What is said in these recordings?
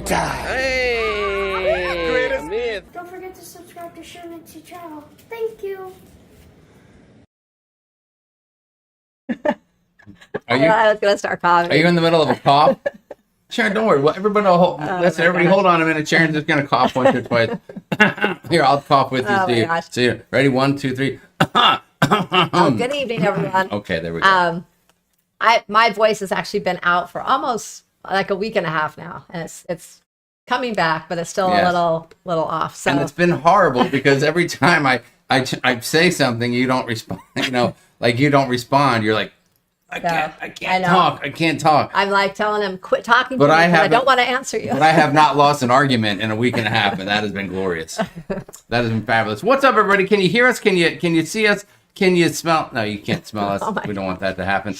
time. Hey, Amir. Don't forget to subscribe to Sharonatsea channel. Thank you. I was going to start coughing. Are you in the middle of a cough? Sharon, don't worry. Well, everybody, listen. Everybody, hold on a minute. Sharon's just gonna cough once or twice. Here, I'll cough with you. Oh, See, my gosh. see. Ready? 1, 2, 3. Good evening, everyone. Okay, there we go. My voice has actually been out for almost like a week and a half now, and it's coming back, but it's still Yes. a little off. So And it's been horrible because every time I say something, you don't respond. You know, like you don't respond. You're like, I can't talk. I can't talk. I'm like telling him, quit talking But to me I because I haven't- don't want to answer you. But I have not lost an argument in a week and a half, and that has been glorious. That has been fabulous. What's up, everybody? Can you hear us? Can you see us? Can you smell? No, you can't smell us. Oh my We don't want that to happen.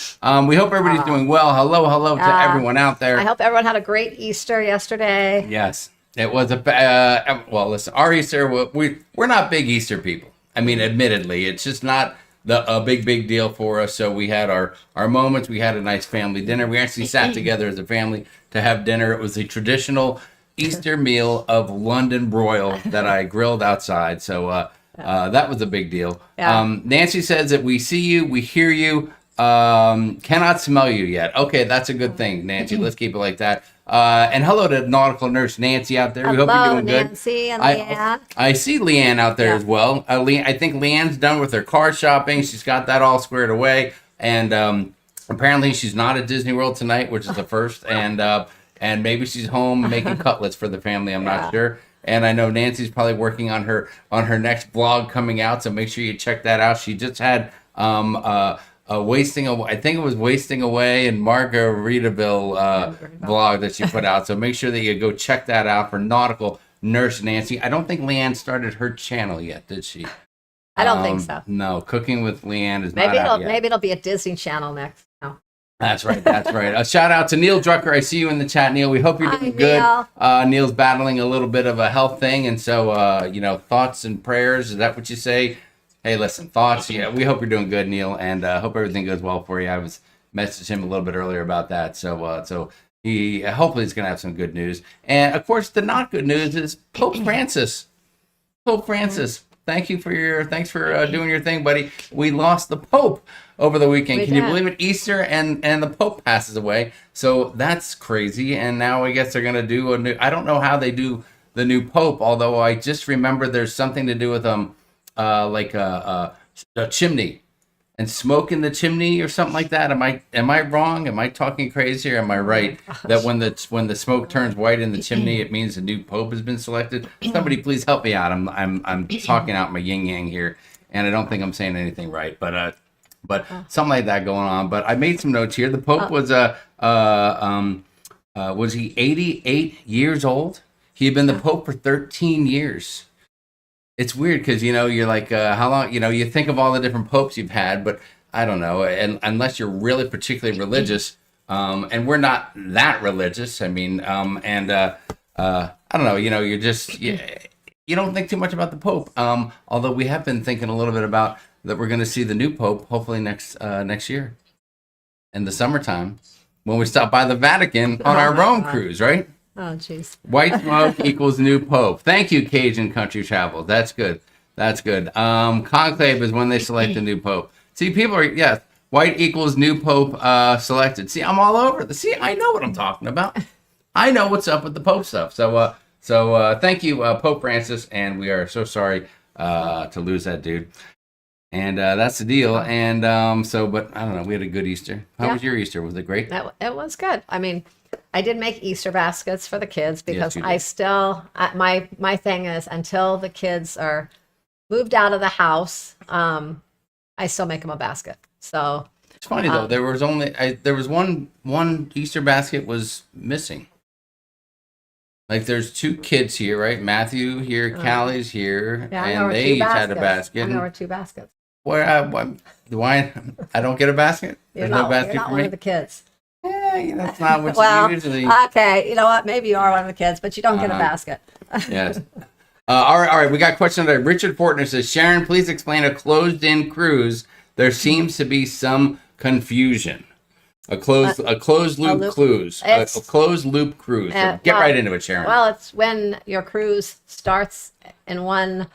We hope everybody's doing well. Hello to everyone out there. I hope everyone had a great Easter yesterday. Yes, it was well. Listen, our Easter, we're not big Easter people. I mean, admittedly, it's just not a big deal for us. So we had our moments. We had a nice family dinner. We actually sat together as a family to have dinner. It was a traditional Easter meal of London broil that I grilled outside. So that was a big deal. Yeah. Nancy says that we see you, we hear you, cannot smell you yet. Okay, that's a good thing, Nancy. Let's keep it like that. And hello to nautical nurse Nancy out there. We hope you're doing good. Nancy and Leanne. I see Leanne out there as well. I think Leanne's done with her car shopping. She's got that all squared away. And apparently she's not at Disney World tonight, which is the first. And maybe she's home making cutlets for the family. I'm not sure. And I know Nancy's probably working on her next vlog coming out. So make sure you check that out. She just had wasting away. I think it was wasting away in Margaritaville vlog that she put out. So make sure that you go check that out for nautical nurse Nancy. I don't think Leanne started her channel yet, did she? I don't think so. No, Cooking with Leanne is not out yet. Maybe it'll be a Disney Channel next. No. That's right. That's right. A shout out to Neil Drucker. I see you in the chat, Neil. We hope you're doing good. Neil's battling a little bit of a health thing, and so thoughts and prayers. Is that what you say? Hey, listen, thoughts. Yeah, we hope you're doing good, Neil, and hope everything goes well for you. I was messaged him a little bit earlier about that, so he hopefully he's gonna have some good news. And of course, the not good news is Pope Francis. Pope Francis. Thanks for doing your thing, buddy. We lost the Pope over the weekend. Can you believe it? Easter and the Pope passes away. So that's crazy. And now I guess they're gonna do a new. I don't know how they do the new Pope, although I just remember there's something to do with like a chimney and smoke in the chimney or something like that. Am I wrong? Am I talking crazy, or am I right that when the smoke turns white in the chimney, it means a new pope has been selected? Somebody please help me out. I'm talking out my yin yang here, and I don't think I'm saying anything right, but something like that going on. But I made some notes here. The pope was he 88 years old? He had been the pope for 13 years. It's weird because, you're like, how long, you think of all the different popes you've had, but I don't know. And unless you're really particularly religious, and we're not that religious. I mean, I don't know, you're just, you don't think too much about the Pope. Although we have been thinking a little bit about that we're going to see the new Pope, hopefully next year in the summertime when we stop by the Vatican on our Rome cruise, right? Oh, jeez. White smoke equals new pope. Thank you, Cajun Country Travel. That's good. That's good. Conclave is when they select a new pope. See, people are, yes, white equals new pope selected. See, I'm all over. See, I know what I'm talking about. I know what's up with the pope stuff. So thank you, Pope Francis, and we are so sorry to lose that dude. And that's the deal. And but I don't know. We had a good Easter. How was your Easter? Was it great? It was good. I mean, I did make Easter baskets for the kids because Yes, I still, my thing is until the kids are moved out of the house, I still make them a basket. So it's funny though. There was one Easter basket was missing. Like there's two kids here, right? Matthew here, Callie's here, and they each had a basket. And there were two baskets. Why I don't get a basket? You're There's not, no basket you're not for one me? of the kids. Yeah, that's not what Well, you usually. Okay, you know what? Maybe you are one of the kids, but you don't get a basket. Yes. All right. We got a question today. Richard Fortner says, Sharon, please explain a closed-in cruise. There seems to be some confusion. A closed loop cruise. A closed loop cruise. So get right into it, Sharon. Well, it's when your cruise starts in one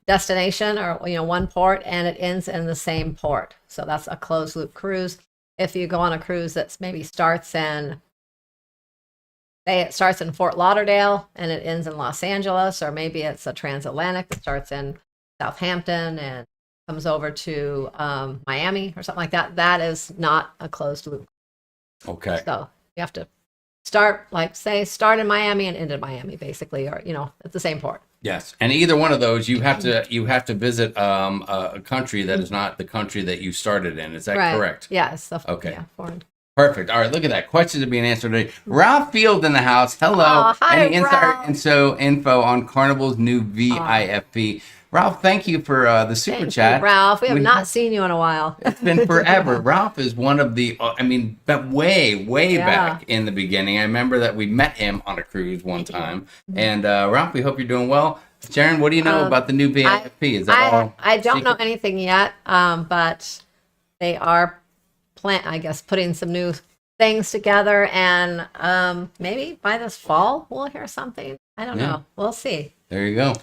destination or one port and it ends in the same port. So that's a closed loop cruise. If you go on a cruise that's maybe starts in Fort Lauderdale and it ends in Los Angeles, or maybe it's a transatlantic that starts in Southampton and comes over to Miami or something like that, that is not a closed loop. Okay. So you have to start in Miami and end in Miami, basically, or at the same port. Yes, and either one of those, you have to visit a country that is not the country that you started in. Is that correct? Yes. Okay. Yeah, foreign. Perfect. All right, look at that. Questions are being answered today. Ralph Field in the house. Hello. Oh, hi, Any info on Carnival's new VIFP? Ralph, thank you for the super chat. Ralph, we have not seen you in a while. It's been forever. Ralph is one of the, but way back in the beginning. I remember that we met him on a cruise one time. And Ralph, we hope you're doing well. Sharon, what do you know about the new VIFP? Is that all? I don't know anything yet, but they are putting some new things together, and maybe by this fall we'll hear something. I don't know. We'll see. There you go.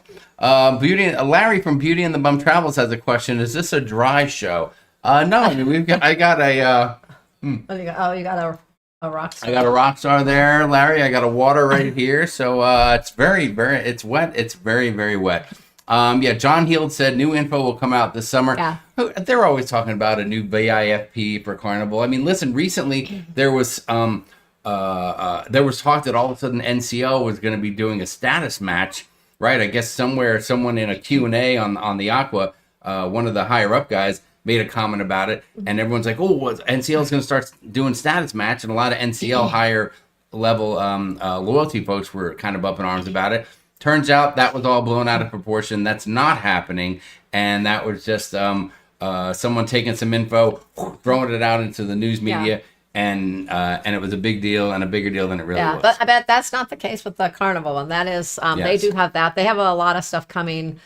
Larry from Beauty and the Bum Travels has a question. Is this a dry show? No, I mean, I got a. What do you got? Oh, you got a rock star. I got a rock star there, Larry. I got a water right here. So it's it's wet. It's very wet. John Heald said new info will come out this summer. Yeah. They're always talking about a new VIFP for Carnival. I mean, listen, recently there was talk that all of a sudden NCL was going to be doing a status match, right? I guess someone in a Q&A on the Aqua, one of the higher up guys made a comment about it, and everyone's like, oh, NCL is going to start doing status match, and a lot of NCL higher level loyalty folks were kind of up in arms about it. Turns out that was all blown out of proportion. That's not happening, and that was just someone taking some info, throwing it out into the news media, and it was a big deal and a bigger deal than it really was. But I bet that's not the case with the Carnival, and that is they do have that. They have a lot of stuff coming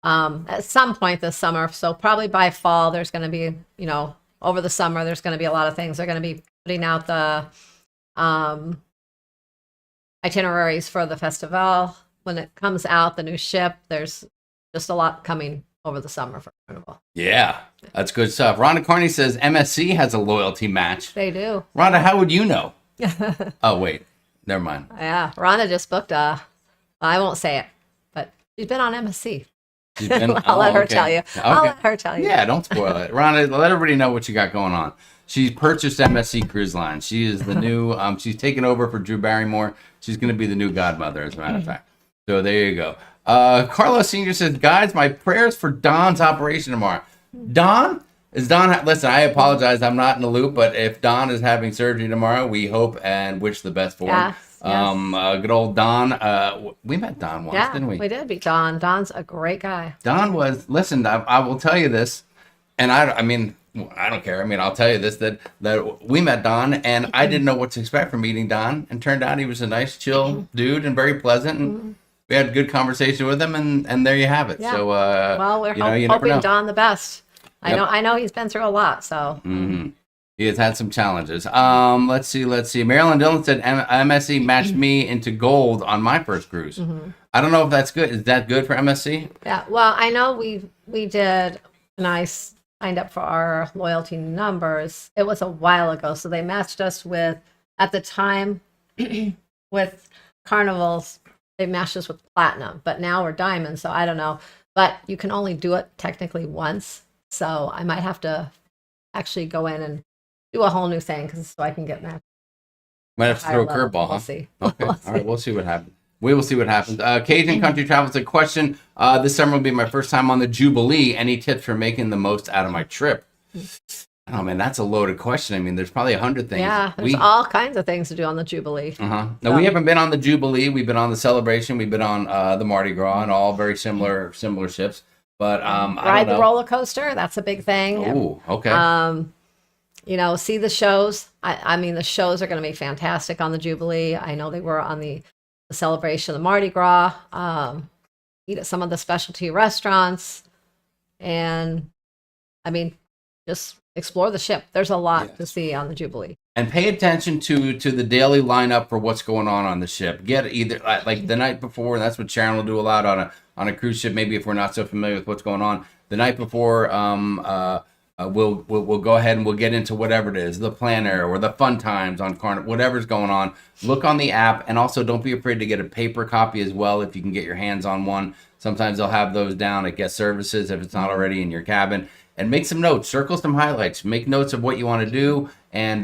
at some point this summer. So probably by fall, there's going to be over the summer there's going to be a lot of things. They're going to be putting out the itineraries for the festival. When it comes out, the new ship, there's just a lot coming over the summer for Carnival. Yeah, that's good stuff. Rhonda Carney says MSC has a loyalty match. They do. Rhonda, how would you know? Oh, wait. Never mind. Yeah, Rhonda just booked I won't say it, but she's been on MSC. I'll let her tell you. Okay. I'll let her tell you. Yeah, don't spoil it. Rhonda, let everybody know what you got going on. She's purchased MSC Cruise Line. She is the new, she's taken over for Drew Barrymore. She's going to be the new godmother, as a matter of fact. So there you go. Carlos Sr. says, guys, my prayers for Don's operation tomorrow. Don? Listen, I apologize. I'm not in the loop, but if Don is having surgery tomorrow, we hope and wish the best for him. Yes. Good old Don. We met Don once, didn't we? We did meet Don. Don's a great guy. Don was, listen, I will tell you this, and I mean, I don't care. I mean, I'll tell you this, that we met Don, and I didn't know what to expect from meeting Don, and turned out he was a nice, chill dude and very pleasant, and we had a good conversation with him, and there you have it. Yeah. So, well, we're hoping Don the best. Yep. I know he's been through a lot, so. Mm-hmm. He has had some challenges. Let's see. Marilyn Dillon said MSC matched me into gold on my first cruise. Mm-hmm. I don't know if that's good. Is that good for MSC? Yeah. Well, I know we did, and I signed up for our loyalty numbers. It was a while ago, so they matched us with, at the time, with Carnivals. They matched us with platinum, but now we're diamond, so I don't know. But you can only do it technically once, so I might have to actually go in and do a whole new thing so I can get matched. Might have to throw a curveball, huh? We'll see. Okay. All right, we'll see what happens. We will see what happens. Cajun Country Travels a question. This summer will be my first time on the Jubilee. Any tips for making the most out of my trip? Oh, man, that's a loaded question. I mean, there's probably 100 things. Yeah, there's all kinds of things to do on the Jubilee. No, we haven't been on the Jubilee. We've been on the Celebration. We've been on the Mardi Gras, and all very similar ships. But ride the roller coaster. That's a big thing. Oh, okay. See the shows. I mean, the shows are going to be fantastic on the Jubilee. I know they were on the Celebration, the Mardi Gras. Eat at some of the specialty restaurants, and I mean, just explore the ship. There's a lot to see on the Jubilee. and pay attention to the daily lineup for what's going on the ship. Get either like the night before, and that's what Sharon will do a lot on a cruise ship. Maybe if we're not so familiar with what's going on the night before, we'll go ahead and we'll get into whatever it is, the planner or the fun times on Carnival, whatever's going on. Look on the app, and also don't be afraid to get a paper copy as well if you can get your hands on one. Sometimes they'll have those down at guest services if it's not already in your cabin. And make some notes, circle some highlights, make notes of what you want to do, and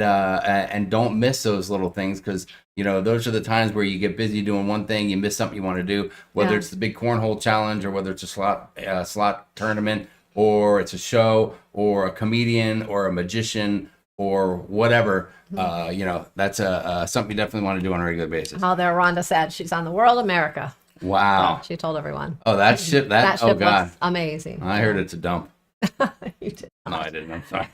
don't miss those little things, because those are the times where you get busy doing one thing, you miss something you want to do, whether it's the big cornhole challenge or whether it's a slot tournament or it's a show or a comedian or a magician or whatever. That's something you definitely want to do on a regular basis. Oh, there Rhonda said she's on the World America. Wow. She told everyone. Oh, that ship. That Oh ship God, looks amazing. I heard it's a dump. You did. No, I didn't. I'm sorry.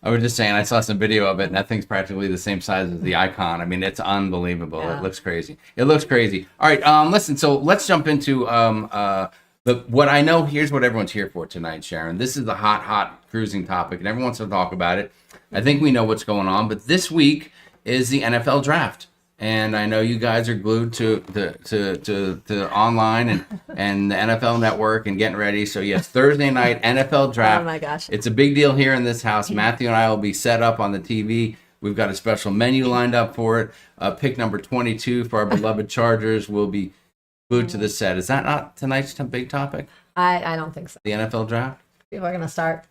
I was just saying, I saw some video of it, and that thing's practically the same size as the Icon. I mean, it's unbelievable. Yeah. It looks crazy. It looks crazy. All right, listen. So let's jump into what I know. Here's what everyone's here for tonight, Sharon. This is the hot cruising topic, and everyone wants to talk about it. I think we know what's going on, but this week is the NFL draft. And I know you guys are glued to online and the NFL Network and getting ready. So yes, Thursday night NFL draft. Oh my gosh. It's a big deal here in this house. Matthew and I will be set up on the TV. We've got a special menu lined up for it. Pick number 22 for our beloved Chargers will be glued to the set. Is that not tonight's big topic? I don't think so. The NFL draft? People are going to start.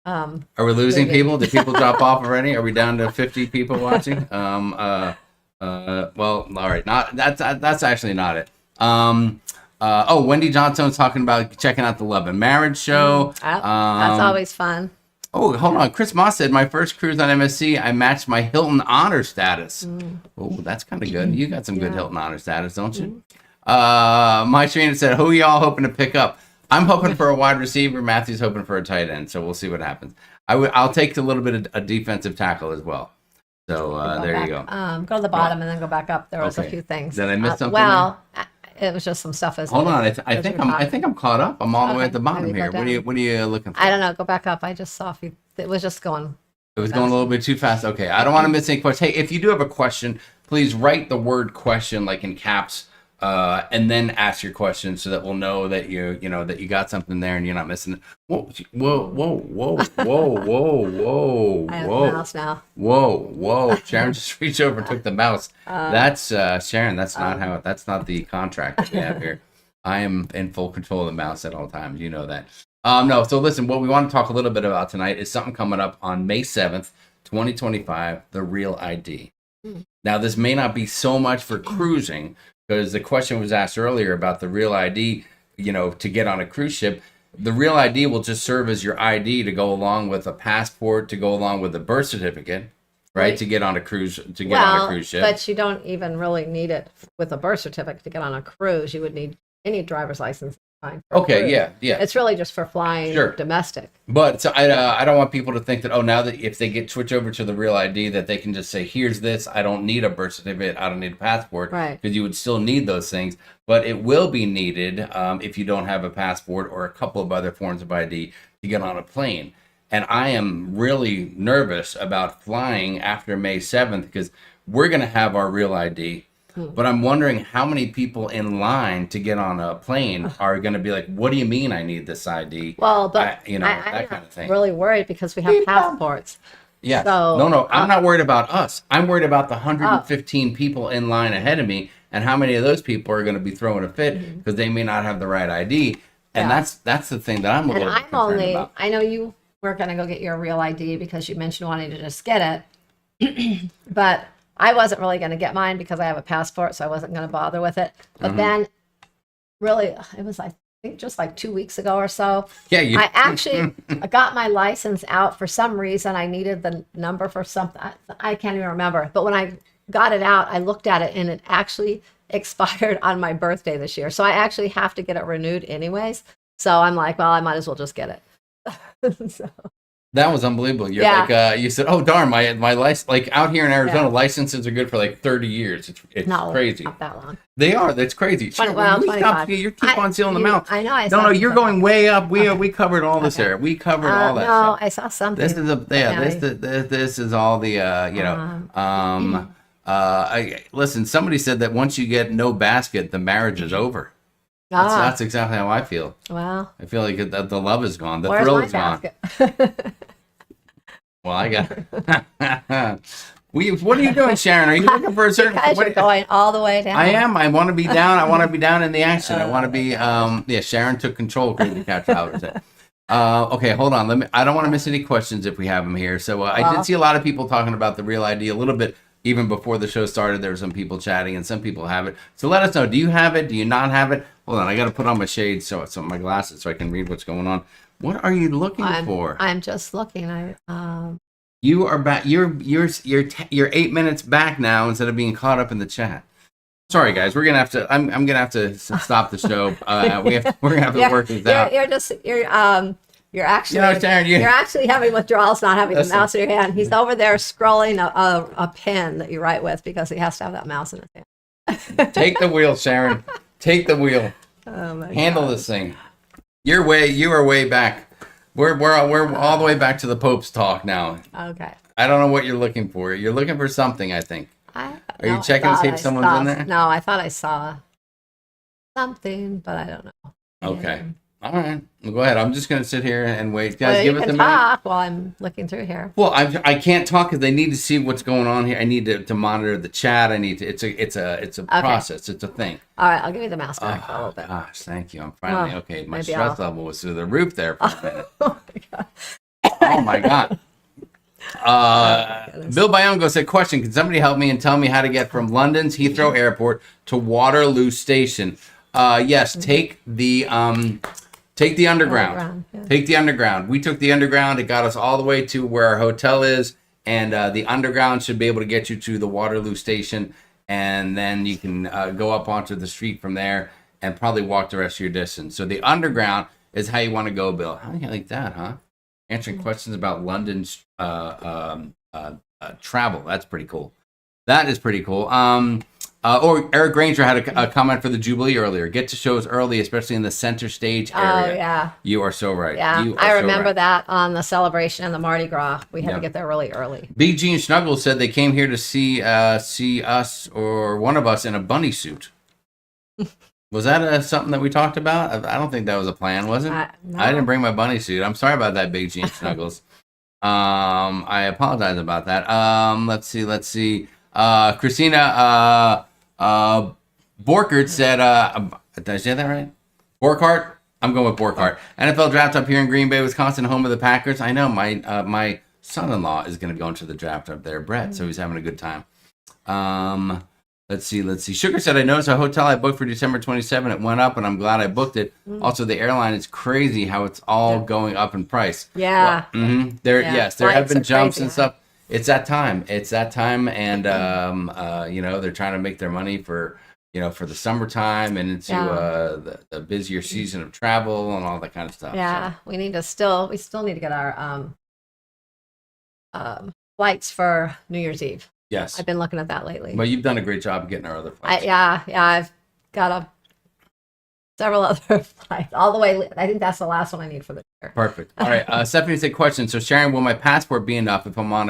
Are we losing people? Did people drop off already? Are we down to 50 people watching? Well, all right. That's actually not it. Wendy Johnson's talking about checking out the Love and Marriage show. That's always fun. Oh, hold on. Chris Moss said, my first cruise on MSC, I matched my Hilton Honor status. Oh, that's kind of good. You got some good Hilton Honor status, don't you? My trainer said, who y'all hoping to pick up? I'm hoping for a wide receiver. Matthew's hoping for a tight end. So we'll see what happens. I'll take a little bit of a defensive tackle as well. So there you go. Go to the bottom and then go back up. There was a few things. Did I miss something? Well, it was just some stuff. Hold on. I think I'm caught up. I'm all the way at the bottom here. What are you looking for? I don't know. Go back up. I just saw a few. It was just going. It was going a little bit too fast. Okay. I don't want to miss any questions. Hey, if you do have a question, please write the word question like in caps. And then ask your question so that we'll know that that you got something there and you're not missing it. Whoa. I have the mouse now. Whoa. Sharon just reached over and took the mouse. That's Sharon. That's not the contract that we have here. I am in full control of the mouse at all times. You know that. No. So listen, what we want to talk a little bit about tonight is something coming up on May 7th, 2025, the Real ID. Now, this may not be so much for cruising, because the question was asked earlier about the Real ID, to get on a cruise ship. The Real ID will just serve as your ID to go along with a passport, to go along with a birth certificate, right? To get on a cruise, on a cruise ship. But you don't even really need it with a birth certificate to get on a cruise. You would need any driver's license. Okay, yeah. It's really just for flying domestic. But so I don't want people to think that, now that if they switch over to the Real ID, that they can just say, here's this, I don't need a birth certificate, I don't need a passport. Right. Because you would still need those things. But it will be needed if you don't have a passport or a couple of other forms of ID to get on a plane. And I am really nervous about flying after May 7th because we're going to have our Real ID. But I'm wondering how many people in line to get on a plane are going to be like, what do you mean I need this ID? Well, but that kind of thing. I'm really worried because we have passports. Yeah. So, no, I'm not worried about us. I'm worried about the 115 people in line ahead of me and how many of those people are going to be throwing a fit because they may not have the right ID. And that's the thing that I'm a little bit concerned about. I know you were going to go get your Real ID because you mentioned wanting to just get it. But I wasn't really going to get mine because I have a passport, so I wasn't going to bother with it. But then, really, it was I think just like 2 weeks ago or so. Yeah, I actually got my license out for some reason. I needed the number for something. I can't even remember. But when I got it out, I looked at it, and it actually expired on my birthday this year. So I actually have to get it renewed anyways. So I'm like, well, I might as well just get it. So. That was unbelievable. You're Yeah. like, you said, "Oh darn, my license." Like out here in Arizona, Yeah. licenses are good for like 30 years. It's No, crazy. not that long. They are. That's crazy. 20, Sharon, well, will you stop? 25. You keep on sealing them out. I know. I No, saw no, some you're stuff. going way up. We covered all this area. We covered all that No, stuff. I saw something. This is this is all the listen, somebody said that once you get no basket, the marriage is over. That's exactly how I feel. Well, I feel like the love is gone. The where's thrill my is gone. basket? Well, I got. What are you doing, Sharon? Are you looking for a certain? Because you're going all the way down. I am. I want to be down. I want to be down in the action. I want to be. Yeah, Sharon took control. Crazy Cat Travelers. Okay, hold on. I don't want to miss any questions if we have them here. So I did see a lot of people talking about the Real ID a little bit. Even before the show started, there were some people chatting, and some people have it. So let us know. Do you have it? Do you not have it? Hold on. I got to put on my shades, so my glasses, so I can read what's going on. What are you looking for? I'm just looking. You are back. You're 8 minutes back now instead of being caught up in the chat. Sorry, guys. We're gonna have to. I'm gonna have to stop the show. We're gonna have to work this out. You're actually, Sharon, you're actually having withdrawals, not having the mouse in your hand. He's over there scrolling a pen that you write with because he has to have that mouse in his hand. Take the wheel, Sharon. Take the wheel. Oh my Handle God. this thing. You are way back. We're all the way back to the Pope's talk now. Okay. I don't know what you're looking for. You're looking for something, I think. Are you checking to see if someone's in there? No, I thought I saw something, but I don't know. Okay. All right. Well, go ahead. I'm just going to sit here and wait. Guys, Well, give you us a can minute. talk while I'm looking through here. Well, I can't talk because they need to see what's going on here. I need to monitor the chat. I need to. It's a process. It's a thing. All right, I'll give you the mouse back for a little bit. Gosh, thank you. I'm finally Well, okay. My maybe stress level was through the roof there for a minute. Oh my God. Oh my God. Bill Biongo said, "Question: Can somebody help me and tell me how to get from London's Heathrow Airport to Waterloo Station?" Yes, take the underground. Yeah. Take the underground. We took the underground. It got us all the way to where our hotel is, and the underground should be able to get you to the Waterloo Station, and then you can go up onto the street from there and probably walk the rest of your distance. So the underground is how you want to go, Bill. How do you like that, huh? Answering questions about London's travel. That's pretty cool. That is pretty cool. Or Eric Granger had a comment for the Jubilee earlier. Get to shows early, especially in the center stage area. Oh, yeah. You are so right. Yeah, You are I so remember right. that on the celebration and the Mardi Gras. We had Yeah. to get there really early. Big G and Snuggles said they came here to see us or one of us in a bunny suit. Was that something that we talked about? I don't think that was a plan, was it? No. I didn't bring my bunny suit. I'm sorry about that, Big G and Snuggles. I apologize about that. Let's see. Christina Borkert said, did I say that right? Borkart? I'm going with Borkart. NFL draft up here in Green Bay, Wisconsin, home of the Packers. I know my son-in-law is going to be going to the draft up there, Brett, so he's having a good time. Let's see. Sugar said, I noticed a hotel I booked for December 27. It went up, and I'm glad I booked it. Also, the airline is crazy how it's all going up in price. Yeah. Well, there have Flights been are jumps crazy, and stuff. It's that time, and they're trying to make their money for the summertime and into the busier season of travel and all that kind of stuff. Yeah, So, we still need to get our flights for New Year's Eve. yes, I've been looking at that lately. but you've done a great job getting our other flights. I've got several other flights all the way. I think that's the last one I need for the year. Perfect. All right. Stephanie said, question. So Sharon, will my passport be enough if I'm on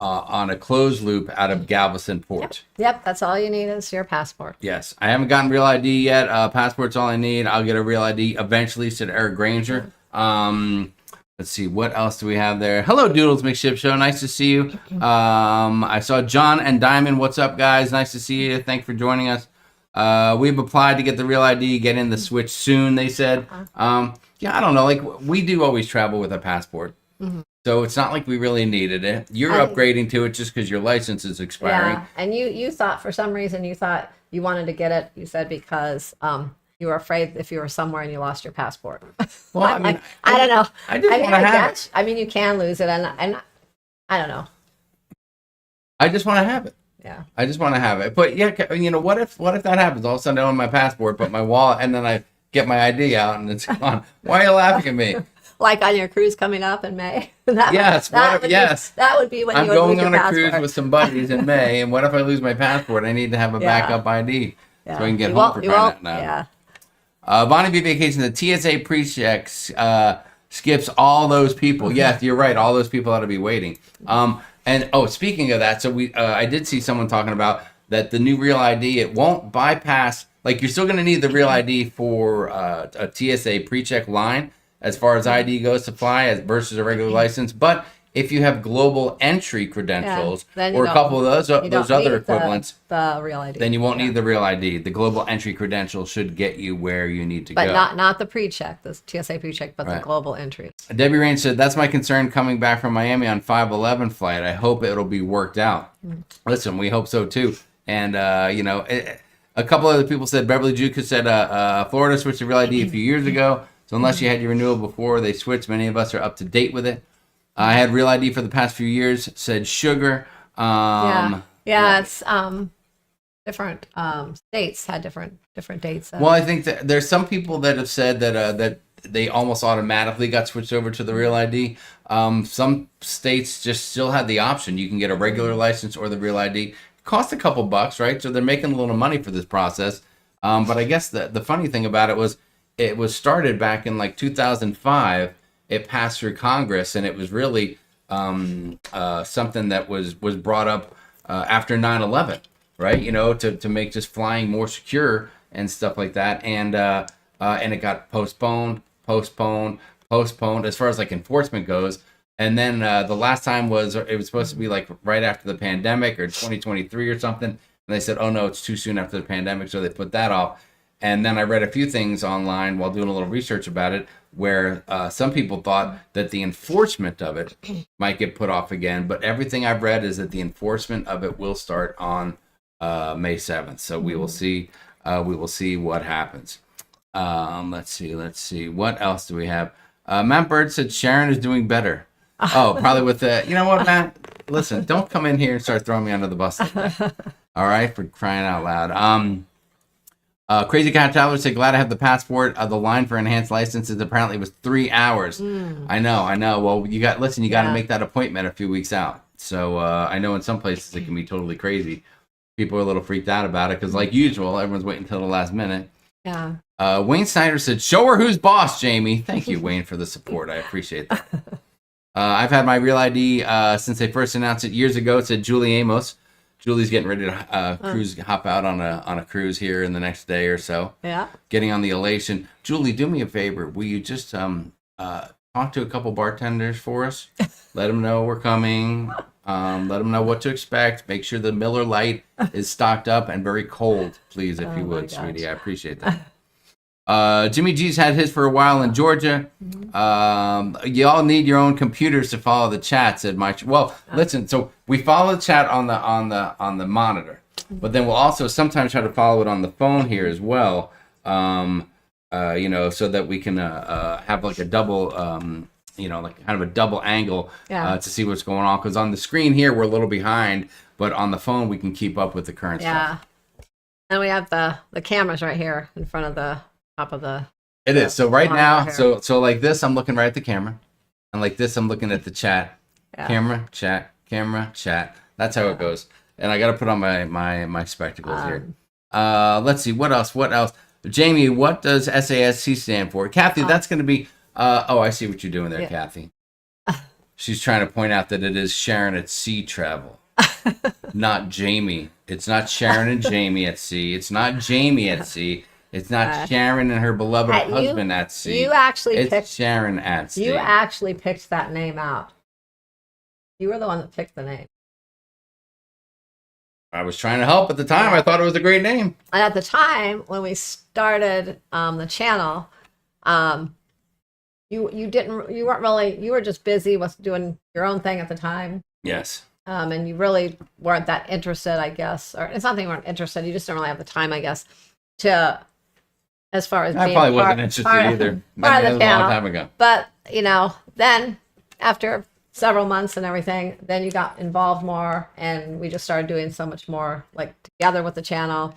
a closed loop out of Galveston Port? Yep, that's all you need is your passport. Yes. I haven't gotten Real ID yet. Passport's all I need. I'll get a Real ID eventually, said Eric Granger. Let's see. What else do we have there? Hello, Doodles McShip Show. Nice to see you. I saw John and Diamond. What's up, guys? Nice to see you. Thanks for joining us. We've applied to get the Real ID, get in the switch soon, they said. I don't know. Like, we do always travel with a passport. So it's not like we really needed it. You're upgrading to it just because your license is expiring. Yeah, and you thought for some reason you thought you wanted to get it. You said because you were afraid if you were somewhere and you lost your passport. Well, I mean, I don't know. I just want to have it. I mean, you can lose it, and I don't know. I just want to have it. Yeah. I just want to have it. But yeah, what if that happens? All of a sudden I own my passport, but my wallet, and then I get my ID out and it's gone. Why are you laughing at me? Like on your cruise coming up in May. That Yes, yes. That would be when I'm you would going lose your on a passport. cruise with some buddies in May, and what if I lose my passport? I need to have a Yeah. backup ID so I can get You home won't- for you crying won't- out loud. Yeah. Bonnie B Vacation, the TSA pre-checks skips all those people. Yes, you're right. All those people ought to be waiting. And speaking of that, so I did see someone talking about that the new Real ID, it won't bypass. Like, you're still going to need the Real ID for a TSA pre-check line as far as ID goes to fly versus a regular license. But if you have global entry credentials then you or a don't- couple of those you don't other need equivalents, the Real ID. then you won't need the Real ID. The global entry credential should get you where you need to But go. not the pre-check, the TSA pre-check, but Right. the global entry. Debbie Rain said, that's my concern coming back from Miami on 511 flight. I hope it'll be worked out. Listen, we hope so too. And, a couple other people said, Beverly Juka said, Florida switched to Real ID a few years ago. So unless you had your renewal before they switched, many of us are up to date with it. I had Real ID for the past few years, said Sugar. It's different states had different dates. Well, I think that there's some people that have said that they almost automatically got switched over to the Real ID. Some states just still had the option. You can get a regular license or the Real ID. It costs a couple bucks, right? So they're making a little money for this process. But I guess the funny thing about it was started back in like 2005. It passed through Congress, and it was really something that was brought up after 9/11, right? To make just flying more secure and stuff like that. And it got postponed as far as like enforcement goes. And then the last time it was supposed to be like right after the pandemic or 2023 or something. And they said, oh no, it's too soon after the pandemic, so they put that off. And then I read a few things online while doing a little research about it, where some people thought that the enforcement of it might get put off again. But everything I've read is that the enforcement of it will start on May 7th. So we will see. We will see what happens. Let's see. What else do we have? Matt Bird said Sharon is doing better. Oh, probably with the. You know what, Matt? Listen, don't come in here and start throwing me under the bus like that. All right, for crying out loud. Crazy Cat Traveler said, glad I have the passport. The line for enhanced licenses apparently was 3 hours. I know. Well, you got to make that appointment a few weeks out. So I know in some places it can be totally crazy. People are a little freaked out about it because, like usual, everyone's waiting until the last minute. Yeah. Wayne Snyder said, show her who's boss, Jamie. Thank you, Wayne, for the support. I appreciate that. I've had my Real ID since they first announced it years ago. It said Julie Amos. Julie's getting ready to hop out on a cruise here in the next day or so. Yeah. Getting on the Elation. Julie, do me a favor. Will you just talk to a couple bartenders for us? Let them know we're coming. Let them know what to expect. Make sure the Miller Lite is stocked up and very cold, please, if you would, sweetie. I appreciate that. Jimmy G's had his for a while in Georgia. You all need your own computers to follow the chat, said Mike. Well, listen. So we follow the chat on the monitor, but then we'll also sometimes try to follow it on the phone here as well. So that we can have like a double, like kind of a double angle to see what's going on. Because on the screen here we're a little behind, but on the phone we can keep up with the current stuff. And we have the cameras right here in front of the top of the. It is. So right now, here. so like this, I'm looking right at the camera, and like this, I'm looking at the chat. Yeah. Camera, chat. That's how it goes. And I got to put on my spectacles here. Let's see what else. Jamie, what does SASC stand for? Kathy, that's going to be. I see what you're doing there, Kathy. She's trying to point out that it is Sharon at Sea Travel, not Jamie. It's not Sharon and Jamie at sea. It's not Jamie at sea. It's not Sharon and her beloved husband at sea. It's picked Sharon at sea. You actually picked that name out. You were the one that picked the name. I was trying to help at the time. I thought it was a great name. And at the time when we started the channel, you were just busy with doing your own thing at the time. Yes. And you really weren't that interested, I guess, or it's not that you weren't interested. You just don't really have the time, I guess, as far as I being probably wasn't interested either. Part of That was the a channel. long time ago. But then after several months and everything, then you got involved more, and we just started doing so much more, like together with the channel.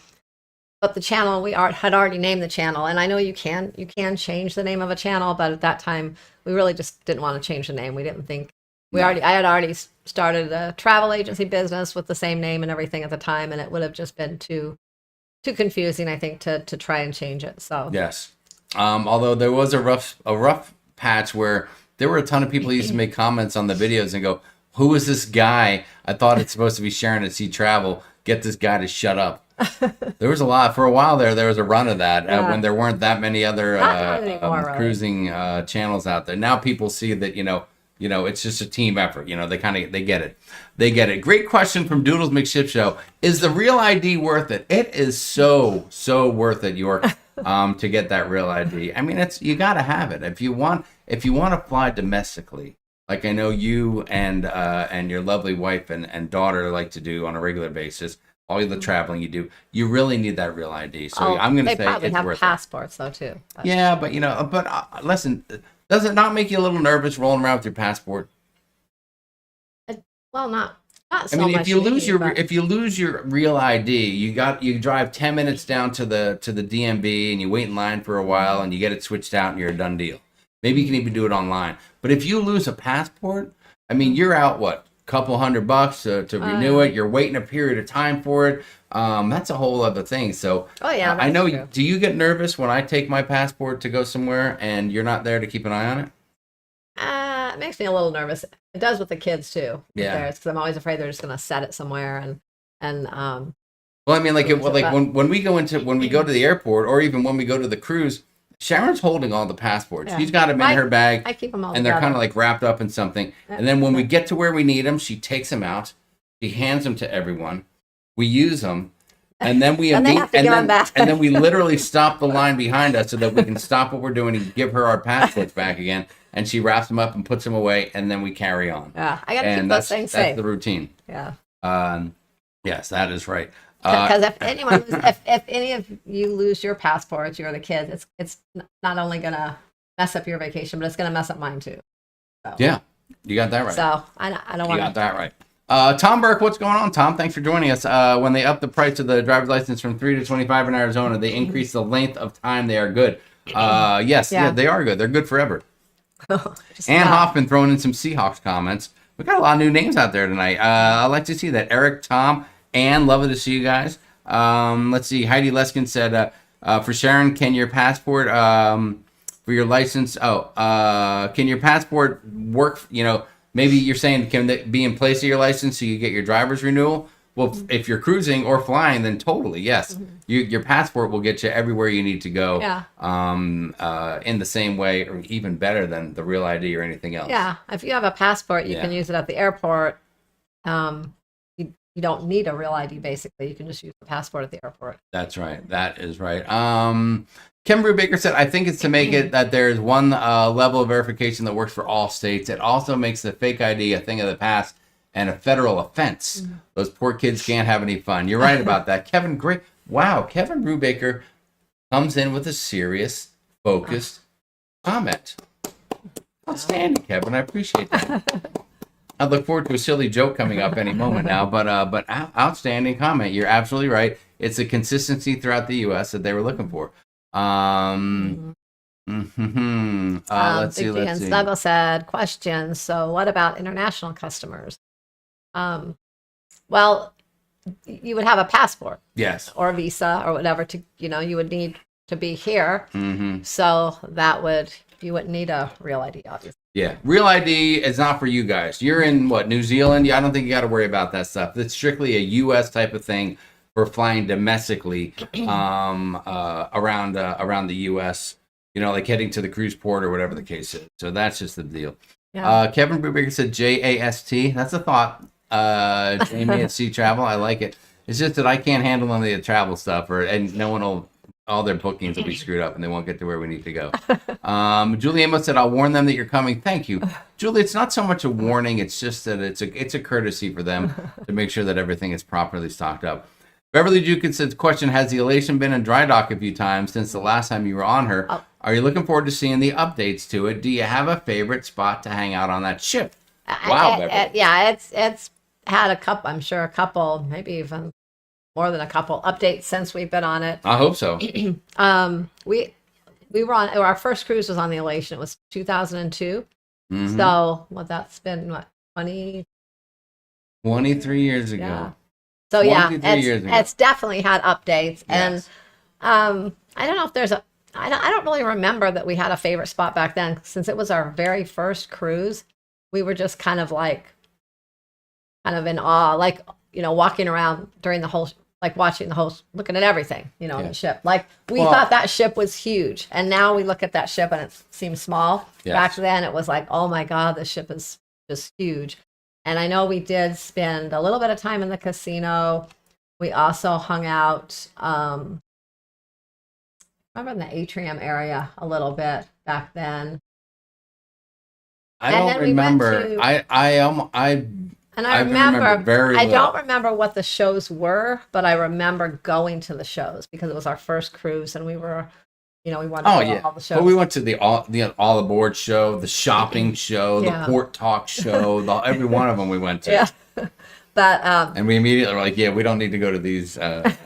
but the channel had already named the channel, and I know you can change the name of a channel, but at that time we really just didn't want to change the name. We didn't think I had already started a travel agency business with the same name and everything at the time, and it would have just been too confusing, I think, to try and change it. So yes, although there was a rough patch where there were a ton of people who used to make comments on the videos and go, "Who is this guy? I thought it's supposed to be Sharonatsea Travel. Get this guy to shut up." There was a lot for a while there. There was a run of that when there weren't that many other anymore, cruising channels out there. Now people see that it's just a team effort. They get it. They get it. Great question from Doodles McShip Show. Is the real ID worth it? It is so worth it, York, to get that real ID. I mean, you got to have it if you want to fly domestically. Like I know you and your lovely wife and daughter like to do on a regular basis. All the traveling you do, you really need that real ID. So I'm going to say it's worth it. They probably have passports though too. Yeah, but listen, does it not make you a little nervous rolling around with your passport? Well, not so I mean, much if you lose your real ID, you drive 10 minutes down to the DMV and you wait in line for a while and you get it switched out and you're a done deal. Maybe you can even do it online. But if you lose a passport, I mean, you're out couple $100 to renew it. You're waiting a period of time for it. That's a whole other thing. So I know. True. Do you get nervous when I take my passport to go somewhere and you're not there to keep an eye on it? It makes me a little nervous. It does with the kids too. Yeah, because I'm always afraid they're just going to set it somewhere and. Well, I mean, when we go to the airport or even when we go to the cruise, Sharon's holding all the passports. Yeah. She's got them in her bag. I keep them all and together. they're kind of like wrapped up in something. And then when we get to where we need them, she takes them out. She hands them to everyone. We use them. And then we and then we literally stop the line behind us so that we can stop what we're doing and give her our passports back again. And she wraps them up and puts them away, and then we carry on. Yeah, I got to keep those things safe. That's the routine. Yeah. Yes, that is right. Because if any of you lose your passports, you're the kids, it's not only going to mess up your vacation, but it's going to mess up mine too. So. Yeah, you got that right. So I don't want to. You got that right. Tom Burke, what's going on, Tom? Thanks for joining us. When they upped the price of the driver's license from 3 to 25 in Arizona, they increased the length of time they are good. Yes, yeah, they are good. They're good forever. Ann Hoffman throwing in some Seahawks comments. We got a lot of new names out there tonight. I'd like to see that. Eric, Tom, Ann, lovely to see you guys. Let's see. Heidi Leskin said, for Sharon, can your passport for your license? Can your passport work? Maybe you're saying can it be in place of your license so you get your driver's renewal? Well, if you're cruising or flying, then totally yes. Mm-hmm. Your passport will get you everywhere you need to go. Yeah. In the same way, or even better than the real ID or anything else. Yeah. If you have a passport, you can use it at the airport. You don't need a real ID, basically. You can just use the passport at the airport. That's right. That is right. Kim Brubaker said, I think it's to make it that there's one level of verification that works for all states. It also makes the fake ID a thing of the past and a federal offense. Mm-hmm. Those poor kids can't have any fun. You're right about that. Kevin Brubaker comes in with a serious, focused comment. Outstanding, Kevin. I appreciate that. I look forward to a silly joke coming up any moment now, but outstanding comment. You're absolutely right. It's a consistency throughout the U.S. that they were looking for. Let's see. Douglas said, questions. So what about international customers? Well, you would have a passport. Yes. Or a visa or whatever to, you would need to be here. Mm-hmm. So you wouldn't need a real ID, obviously. Yeah, real ID is not for you guys. You're in New Zealand? Yeah, I don't think you got to worry about that stuff. It's strictly a U.S. type of thing for flying domestically around the U.S. Like heading to the cruise port or whatever the case is. So that's just the deal. Yeah. Kevin Brubaker said JAST. That's a thought. Jamie at Sea Travel. I like it. It's just that I can't handle any of the travel stuff, and no one will. All their bookings will be screwed up and they won't get to where we need to go. Julie Amos said, I'll warn them that you're coming. Thank you. Julie, it's not so much a warning. It's just that it's a courtesy for them to make sure that everything is properly stocked up. Beverly Dukin said, question, has the Elation been in dry dock a few times since the last time you were on her? Oh. Are you looking forward to seeing the updates to it? Do you have a favorite spot to hang out on that ship? Wow, Beverly. Yeah, it's had a couple, maybe even more than a couple updates since we've been on it. I hope so. We were on our first cruise was on the Elation. It was 2002. Mhm. So that's been what 20. 23 years ago. Yeah. So yeah, 23 years ago. it's definitely had updates, Yes. and I don't know if there's a. I don't really remember that we had a favorite spot back then, since it was our very first cruise. We were just kind of in awe, like walking around during the whole, like watching the whole, looking at everything, in Yeah. the ship. Like we Well- thought that ship was huge, and now we look at that ship and it seems small. Yes. Back then, it was like, oh my god, this ship is just huge. And I know we did spend a little bit of time in the casino. We also hung out, remember in the atrium area a little bit back then. I And don't then we went remember. to- I And I remember remember, very I little. don't remember what the shows were, but I remember going to the shows because it was our first cruise, and we were, we wanted Oh to go yeah, to all the shows. but we went to the all aboard show, the shopping show, Yeah. the port talk show, every one of them we went to. Yeah. But And we immediately were like, yeah, we don't need to go to these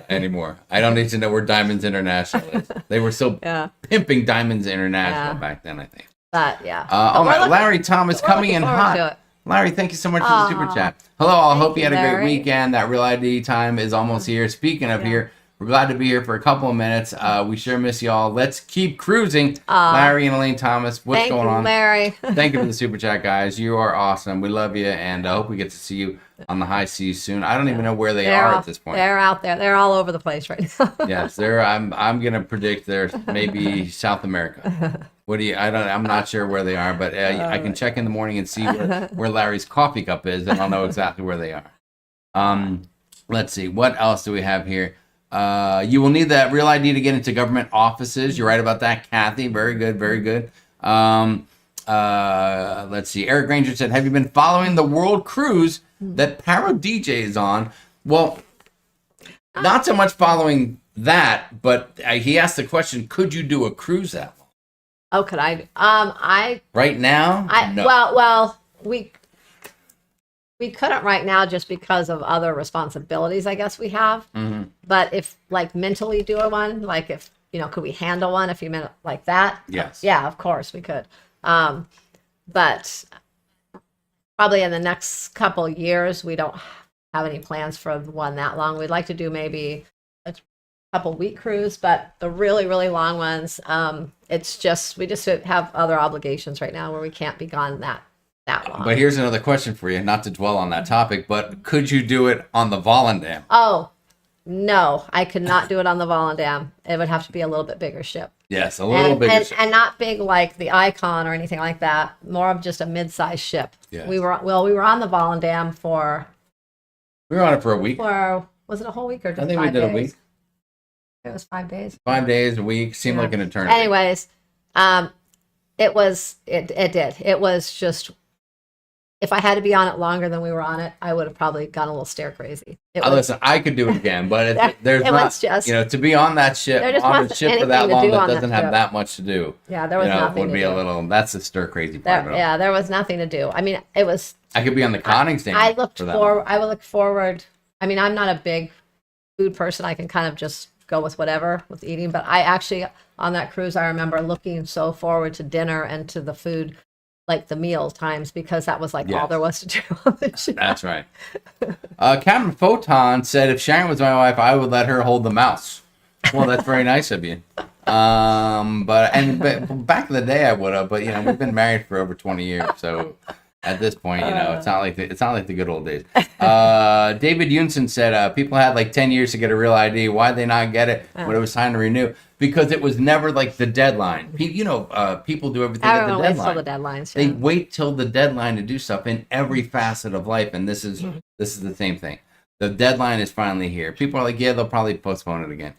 anymore. I don't need to know where Diamonds International is. They were still yeah, pimping Diamonds International Yeah. back then, I think. but yeah. Oh But we're my, looking- Larry Thomas we're coming looking in forward to hot. it. Larry, thank you so much for the super Aw. chat. Hello, all. Thank Hope you had a you, great Larry. weekend. That Real ID time is almost here. Speaking of Yeah. here, we're glad to be here for a couple of minutes. We sure miss y'all. Let's keep cruising. Larry and Elaine Thomas, what's Thank going you, on? Larry. Thank you for the super chat, guys. You are awesome. We love you, and I hope we get to see you on the high seas soon. I don't even know where they are at this point. They're out there. They're all over the place right now. Yes, they're. I'm gonna predict they're maybe South America. What do you? I'm not sure where they are, but I can check in the morning and see where Larry's coffee cup is, and I'll know exactly where they are. Let's see. What else do we have here? You will need that Real ID to get into government offices. You're right about that, Kathy. Very good. Very good. Let's see. Eric Granger said, "Have you been following the world cruise that Paro DJ is on?" Well, not so much following that, but he asked the question: could you do a cruise that long? Oh, could I? Right now? No. Well, we couldn't right now just because of other responsibilities, I guess we have. Mhm. But if like mentally do one, like if could we handle one if you meant it like that? Yes. Yeah, of course we could. But probably in the next couple years, we don't have any plans for one that long. We'd like to do maybe a couple week cruise, but the really, really long ones, it's just, we just have other obligations right now where we can't be gone that long. But here's another question for you, not to dwell on that topic, but could you do it on the Volendam? Oh, no, I could not do it on the Volendam. It would have to be a little bit bigger ship. Yes, a little bigger. And not big like the Icon or anything like that. More of just a mid-sized ship. Yes. We were on the Volendam for we were on it for a week. was it a whole week or just I think 5 we did a days? week. It was 5 days. 5 days, a week. Seemed Yeah. like an eternity. Anyways, it did. It was just, if I had to be on it longer than we were on it, I would have probably gone a little stir crazy. It was, Listen, I could do it again, but there's it not, was just- to be on that ship, There just on the wasn't ship for that anything to long do that on that doesn't have ship. that much to do. yeah, there was nothing would to be do. a little, that's the stir crazy part of it. Yeah, there was nothing to do. I mean, it was, I could be on the conning stand. I looked for that one. I would look forward. I mean, I'm not a big food person. I can kind of just go with whatever with eating, but I actually, on that cruise, I remember looking so forward to dinner and to the food, like the meal times, because that was like all Yes. there was to do on the ship. That's right. Captain Photon said, if Sharon was my wife, I would let her hold the mouse. Well, that's very nice of you. But back in the day, I would have. But we've been married for over 20 years, so at this point, it's not like the good old days. David Yunson said, people had like 10 years to get a Real ID. Why'd they not get it when it was time to renew? Because it was never like the deadline. People do everything at the Everyone waits deadline. till the deadlines. They Yeah. wait till the deadline to do stuff in every facet of life, and this is the same thing. The deadline is finally here. People are like, yeah, they'll probably postpone it again.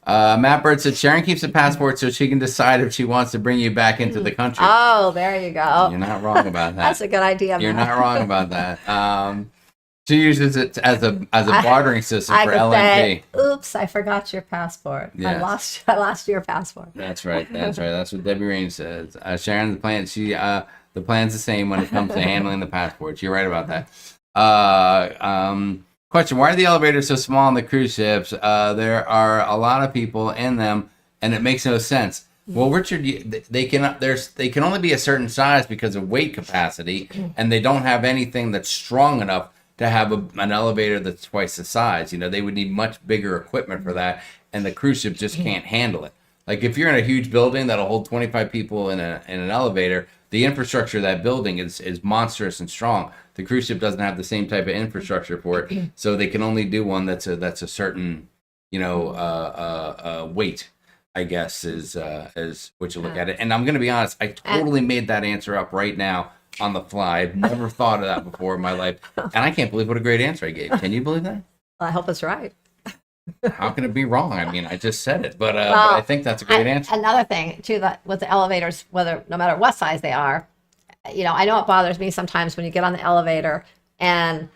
Matt Bird said Sharon keeps a passport so she can decide if she wants to bring you back into the country. Oh, there you go. You're not wrong about that. That's a good idea. You're Matt. not wrong about that. She uses it as a bartering system I for could LNP. say, "Oops, I forgot your passport. Yes. I lost your passport." That's right. That's what Debbie Rain says. Sharon, the plan's the plan's the same when it comes to handling the passports. You're right about that. Question: why are the elevators so small on the cruise ships? There are a lot of people in them, and it makes no sense. Well, Richard, they can only be a certain size because of weight capacity, and they don't have anything that's strong enough to have an elevator that's twice the size. You know, they would need much bigger equipment for that, and the cruise ship just can't handle it. Like if you're in a huge building that'll hold 25 people in an elevator, the infrastructure of that building is monstrous and strong. The cruise ship doesn't have the same type of infrastructure for it, so they can only do one that's a certain, weight, I guess, is what you look at it. And I'm going to be honest, I totally made that answer up right now on the fly. I've never thought of that before in my life, and I can't believe what a great answer I gave. Can you believe that? I hope it's right. How can it be wrong? I mean, I just said it, but I think that's a great answer. Another thing too, that with the elevators, no matter what size they are, I know it bothers me sometimes when you get on the elevator and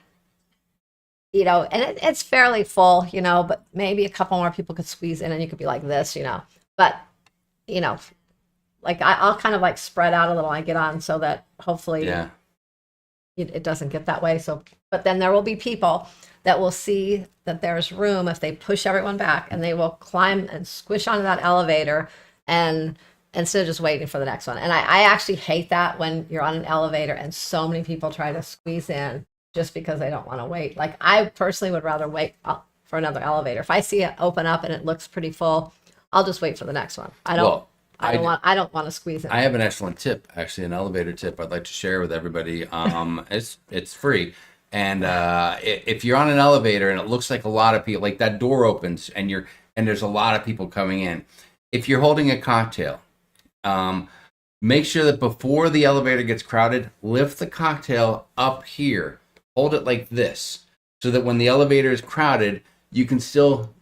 it's fairly full, but maybe a couple more people could squeeze in and you could be like this, but like I'll kind of like spread out a little. I get on so that hopefully it doesn't get that way. So, but then there will be people that will see that there's room if they push everyone back, and they will climb and squish onto that elevator, and instead of just waiting for the next one. And I actually hate that when you're on an elevator and so many people try to squeeze in just because they don't want to wait. Like I personally would rather wait for another elevator. If I see it open up and it looks pretty full, I'll just wait for the next one. I don't want to squeeze in. I have an excellent tip, actually, an elevator tip I'd like to share with everybody. It's free. And if you're on an elevator and it looks like a lot of people, like that door opens and there's a lot of people coming in. If you're holding a cocktail, make sure that before the elevator gets crowded, lift the cocktail up here. Hold it like this so that when the elevator is crowded, you can still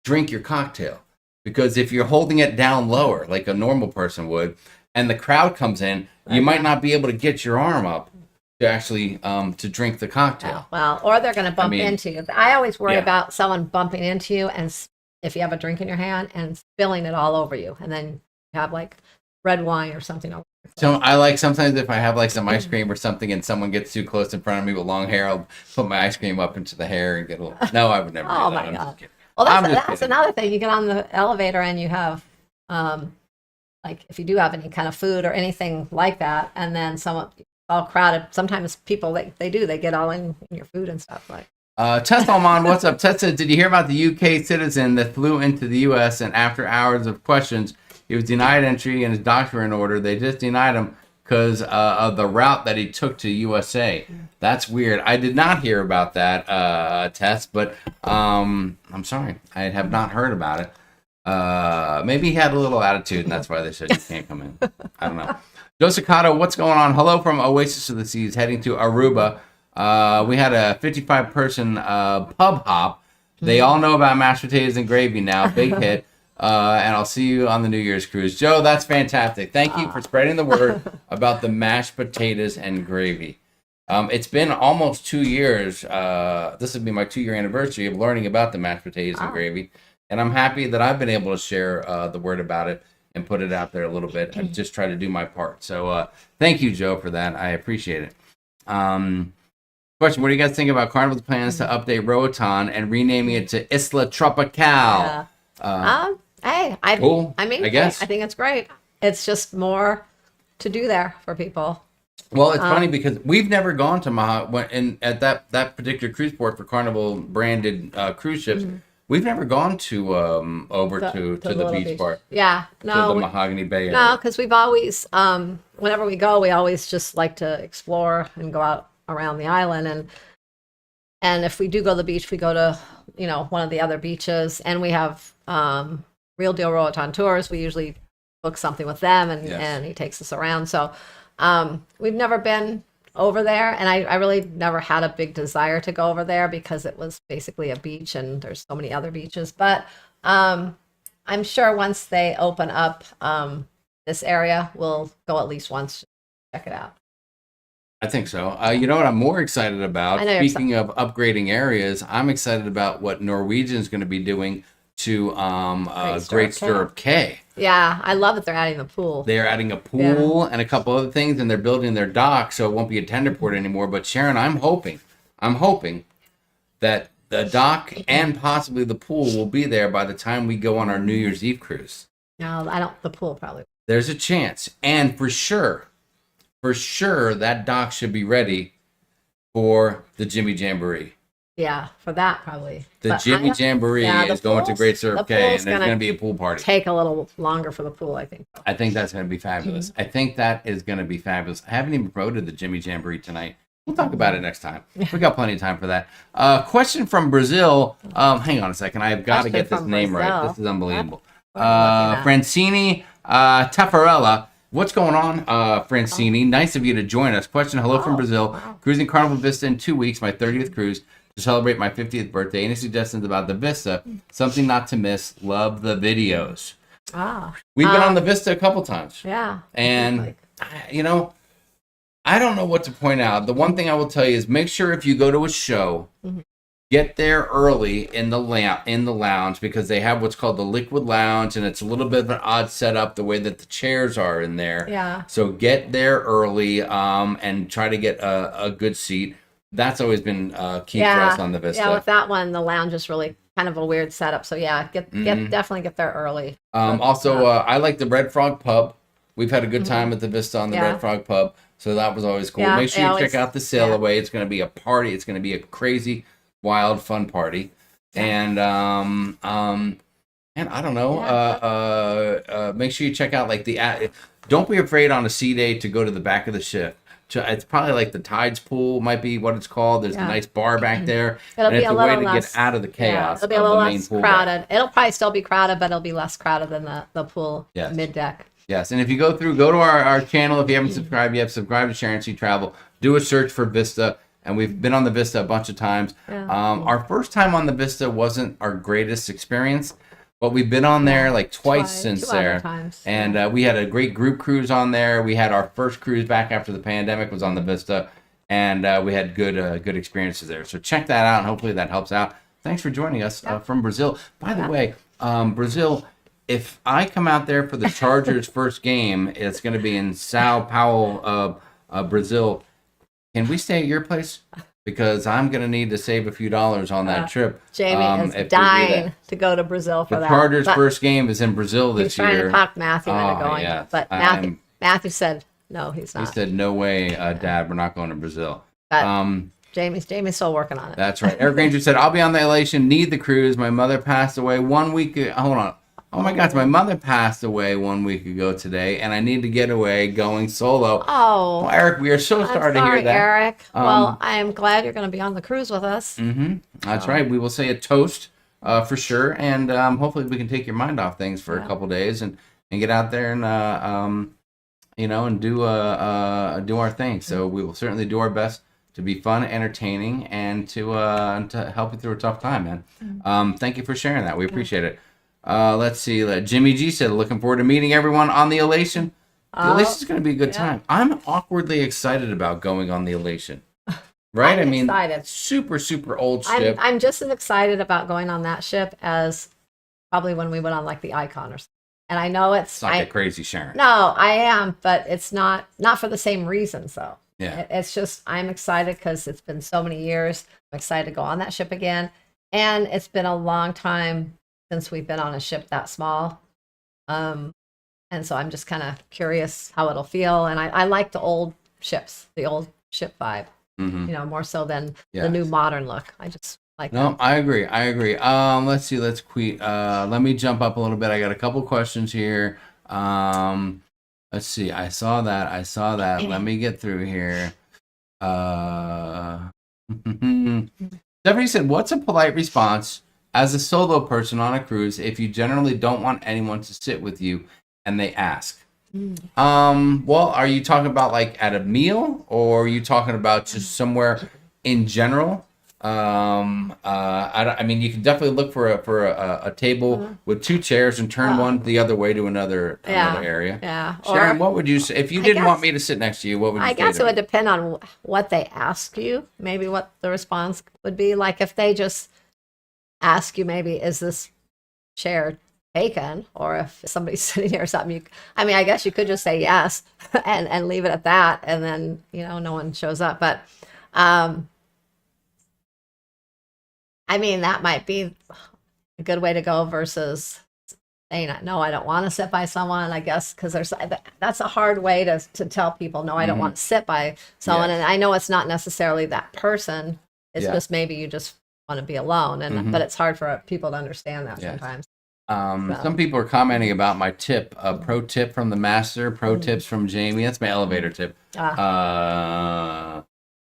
drink your cocktail. Because if you're holding it down lower, like a normal person would, and the crowd comes in, you might not be able to get your arm up to actually to drink the cocktail. Well, or they're going to bump into you. I always worry about someone bumping into you, and if you have a drink in your hand, and spilling it all over you, and then you have like red wine or something over. So I like sometimes if I have like some ice cream or something and someone gets too close in front of me with long hair, I'll put my ice cream up into the hair and get a little. No, I would never. Oh do that. my God. Well, that's another thing. You get on the elevator and you have, like, if you do have any kind of food or anything like that, and then someone all crowded. Sometimes people they get all in your food and stuff like. Tess Almond, what's up? Tess said, did you hear about the UK citizen that flew into the US and after hours of questions, he was denied entry and his doctor in order? They just denied him because of the route that he took to USA. That's weird. I did not hear about that, Tess, but I'm sorry. I have not heard about it. Maybe he had a little attitude, and that's why they said you can't come in. I don't know. Joseph Cotto, what's going on? Hello from Oasis of the Seas, heading to Aruba. We had a 55-person pub hop. They all know about mashed potatoes and gravy now. Big hit. And I'll see you on the New Year's cruise. Joe, that's fantastic. Thank you for spreading the word about the mashed potatoes and gravy. It's been almost 2 years. This will be my 2-year anniversary of learning about the mashed potatoes and gravy. And I'm happy that I've been able to share the word about it and put it out there a little bit and just try to do my part. So thank you, Joe, for that. I appreciate it. Question, what do you guys think about Carnival's plans to update Roatan and renaming it to Isla Tropical? Cool, I guess. I think it's great. It's just more to do there for people. Well, it's funny because we've never gone to at that particular cruise port for Carnival branded cruise ships. We've never gone to over to the beach part. Yeah, no, to the Mahogany Bay area. No, because we've always whenever we go, we always just like to explore and go out around the island, and if we do go to the beach, we go to one of the other beaches, and we have Real Deal Roatan Tours. We usually book something with them, and he takes us around. So we've never been over there, and I really never had a big desire to go over there because it was basically a beach, and there's so many other beaches. But I'm sure once they open up this area, we'll go at least once to check it out. I think so. You know what I'm more excited about? Speaking of upgrading areas, I'm excited about what Norwegian's going to be doing to Great Stirrup Cay. Yeah, I love that they're adding the pool. They're adding a pool and a couple other things, and they're building their dock, so it won't be a tender port anymore. But Sharon, I'm hoping that the dock and possibly the pool will be there by the time we go on our New Year's Eve cruise. No, I don't. The pool probably. There's a chance. And for sure, that dock should be ready for the Jimmy Jamboree. Yeah, for that probably. The But Jimmy Jamboree is going to Great Syrup Cay, and there's going to be a pool party. Take a little longer for the pool, I think. I think that's going to be fabulous. I think that is going to be fabulous. I haven't even promoted the Jimmy Jamboree tonight. We'll talk about it next time. We got plenty of time for that. Question from Brazil. Hang on a second. I've got to get this name right. This is unbelievable. Francini Taffarella. What's going on, Francini? Nice of you to join us. Question, hello from Brazil. Wow. Cruising Carnival Vista in 2 weeks, my 30th cruise to celebrate my 50th birthday. Any suggestions about the Vista? Something not to miss. Love the videos. We've been on the Vista a couple times. Yeah. And, I don't know what to point out. The one thing I will tell you is make sure if you go to a show, get there early in the lounge, because they have what's called the liquid lounge, and it's a little bit of an odd setup the way that the chairs are in there. Yeah. So get there early and try to get a good seat. That's always been key for us on the Vista. Yeah, with that one, the lounge is really kind of a weird setup. So yeah, definitely get there early. I like the Red Frog Pub. We've had a good time at the Vista on the Red Frog Pub, so that was always cool. Make sure you check out the Sail Away. It's going to be a party. It's going to be a crazy, wild, fun party. And I don't know. Make sure you check out don't be afraid on a sea day to go to the back of the ship. It's probably like the Tides pool might be what it's called. There's a nice bar back there. It'll be a little way to less, get out of the chaos. It'll be a little less crowded. It'll probably still be crowded, but it'll be less crowded than the pool mid deck. Yes, and if you go to our channel, if you haven't subscribed yet, subscribe to Sharon Sea Travel. Do a search for Vista, and we've been on the Vista a bunch of times. Yeah. Our first time on the Vista wasn't our greatest experience, but we've been on there like twice since there. Times. And we had a great group cruise on there. We had our first cruise back after the pandemic was on the Vista, and we had good experiences there. So check that out, and hopefully that helps out. Thanks for joining us from Brazil. By the way, Brazil, if I come out there for the Chargers' first game, it's going to be in Sao Paulo, Brazil. Can we stay at your place? Because I'm going to need to save a few dollars on that trip. Jamie is dying to go to Brazil for that. The Chargers' first game is in Brazil this year. He's trying to talk Matthew into going. Yeah. But Matthew said, no, he's not. He said, no way, Dad, we're not going to Brazil. But Jamie's still working on it. That's right. Eric Granger said, I'll be on the elation, need the cruise. My mother passed away 1 week ago. Hold on. Oh my gosh, my mother passed away 1 week ago today, and I need to get away going solo. Oh. Well, Eric, we are so sorry to hear that. Eric. Well, I am glad you're going to be on the cruise with us. That's right. We will say a toast for sure, and hopefully we can take your mind off things for a couple days and get out there and and do our thing. So we will certainly do our best to be fun, entertaining, and to help you through a tough time, man. Thank you for sharing that. We appreciate it. Let's see. Jimmy G said, looking forward to meeting everyone on the Elation. The Elation is going to be a good time. I'm awkwardly excited about going on the Elation. Right? I'm excited. Super, super old ship. I'm just as excited about going on that ship as probably when we went on like the Icon or something. And I know it's not that crazy, Sharon. No, I am, but it's not for the same reasons, though. Yeah. It's just I'm excited because it's been so many years. I'm excited to go on that ship again. And it's been a long time since we've been on a ship that small. And so I'm just kind of curious how it'll feel. And I like the old ships, the old ship vibe, more so than the new modern look. I just like that. I agree. Let's see. Let me jump up a little bit. I got a couple questions here. Let's see. I saw that. Let me get through here. Stephanie said, what's a polite response as a solo person on a cruise if you generally don't want anyone to sit with you and they ask? Well, are you talking about like at a meal, or are you talking about just somewhere in general? I mean, you can definitely look for a table with two chairs and turn one the other way to another area. Yeah. Sharon, what would you say if you didn't want me to sit next to you? What would you say? I guess it would depend on what they ask you. Maybe what the response would be. Like if they just ask you, maybe, is this chair taken? Or if somebody's sitting here or something, I guess you could just say yes and leave it at that, and then no one shows up. But I mean, that might be a good way to go versus saying, no, I don't want to sit by someone, I guess, because that's a hard way to tell people, no, I don't want to sit by someone. Yes. And I know it's not necessarily that person. It's Yeah. just maybe you just want to be alone. And but it's hard for people to understand that Yes. sometimes. Some people are commenting about my tip, pro tip from the master, pro tips from Jamie. That's my elevator tip.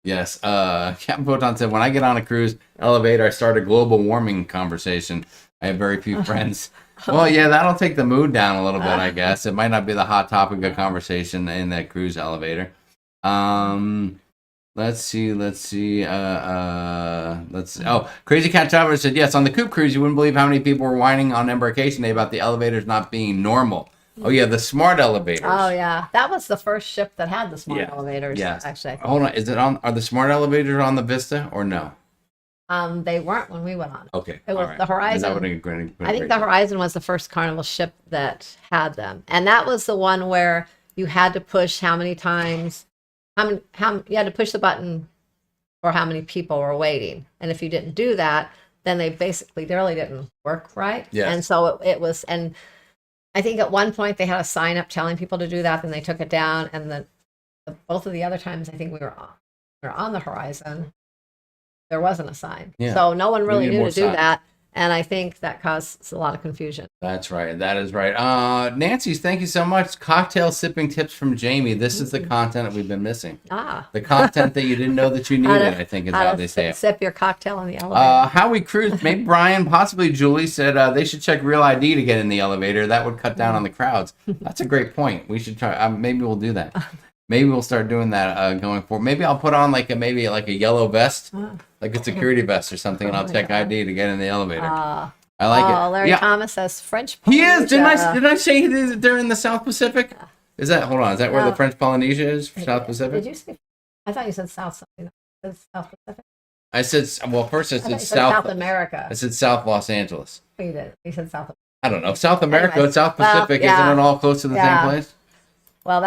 Yes. Captain Photon said, when I get on a cruise elevator, I start a global warming conversation. I have very few friends. Well, yeah, that'll take the mood down a little bit, I guess. It might not be the hot topic of conversation in that cruise elevator. Let's see. Oh, Crazy Cat Traveler said, yes, on the Coop cruise, you wouldn't believe how many people were whining on embarkation day about the elevators not being normal. Oh, yeah, the smart elevators. Oh, yeah. That was the first ship that had the smart elevators, actually. Hold on. Are the smart elevators on the Vista or no? They weren't when we went on. Okay. It was the Horizon. I think the Horizon was the first Carnival ship that had them. And that was the one where you had to push how many times, you had to push the button for how many people were waiting. And if you didn't do that, then they really didn't work right. Yes. And so it was, and I think at one point they had a sign up telling people to do that, then they took it down. And then both of the other times I think we were on the Horizon, there wasn't a sign. Yeah. So no one really knew to do signs. that. And I think that caused a lot of confusion. That's right. That is right. Nancy's, thank you so much. Cocktail sipping tips from Jamie. This is the content that we've been missing. The content that you didn't know that you needed, I think is how they say it. Sip your cocktail in the elevator. How we cruise, maybe Brian, possibly Julie said they should check Real ID to get in the elevator. That would cut down on the crowds. That's a great point. We should try. Maybe we'll do that. Maybe we'll start doing that going forward. Maybe I'll put on like a yellow vest, like a security vest or something, and I'll check ID to get in the elevator. I like it. Larry Thomas says French He Polynesia. is. Did I say they're in the South Pacific? Is that? Hold on. Is that where the French Polynesia is? South Pacific. Did you say? I thought you said South something. You said South Pacific. I said. Well, first I said South America. I said South Los Angeles. You did. You said South. I don't know. South America, Anyways, South Pacific. Isn't it all close to the same place? Well,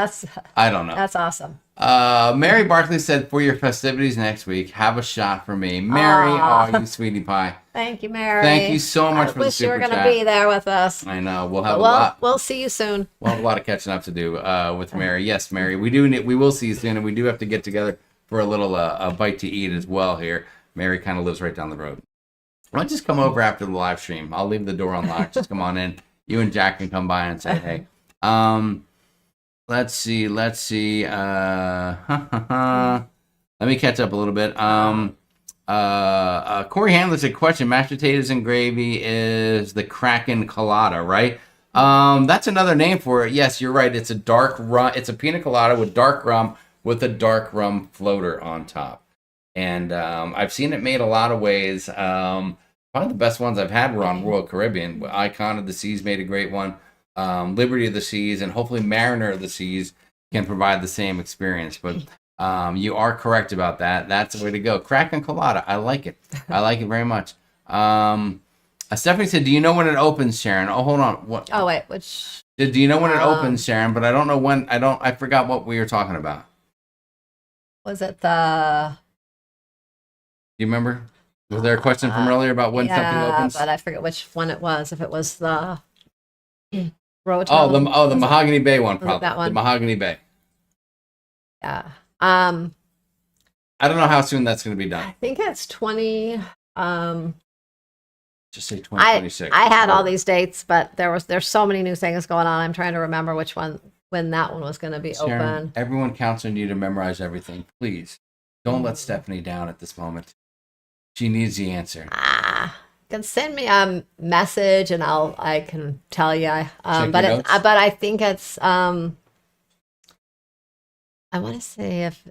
I don't know. That's awesome. Mary Barkley said, for your festivities next week, have a shot for me. Mary, you sweetie pie. Thank you, Mary. Thank you so much for the super chat. Wish you were going to be there with us. I know. We'll have a lot. We'll see you soon. We'll have a lot of catching up to do with Mary. Yes, Mary. We will see you soon, and we do have to get together for a little a bite to eat as well here. Mary kind of lives right down the road. Why don't you just come over after the live stream? I'll leave the door unlocked. Just come on in. You and Jack can come by and say hey. Let's see. Let me catch up a little bit. Corey Handler said, question, mashed potatoes and gravy is the Kraken colada, right? That's another name for it. Yes, you're right. It's a dark rum. It's a pina colada with dark rum with a dark rum floater on top. And I've seen it made a lot of ways. Probably the best ones I've had were on Royal Caribbean. Icon of the Seas made a great one. Liberty of the Seas, and hopefully Mariner of the Seas can provide the same experience. But you are correct about that. That's the way to go. Kraken colada. I like it. I like it very much. Stephanie said, do you know when it opens, Sharon? Oh, hold on. What? Oh, wait. Which? Do you know when it opens, Sharon? But I don't know when. I forgot what we were talking about. Was it the... Do you remember? Was there a question from earlier about when something opens? But I forget which one it was. If it was the... Road the Mahogany Bay one, probably. That one? The Mahogany Bay. Yeah. I don't know how soon that's going to be done. I think it's 20. Just say 2026. I had all these dates, but there's so many new things going on. I'm trying to remember which one, when that one was going to be Sharon, open. Everyone counts on you to memorize everything. Please don't let Stephanie down at this moment. She needs the answer. You can send me a message and I can tell you. But I think it's I want to say if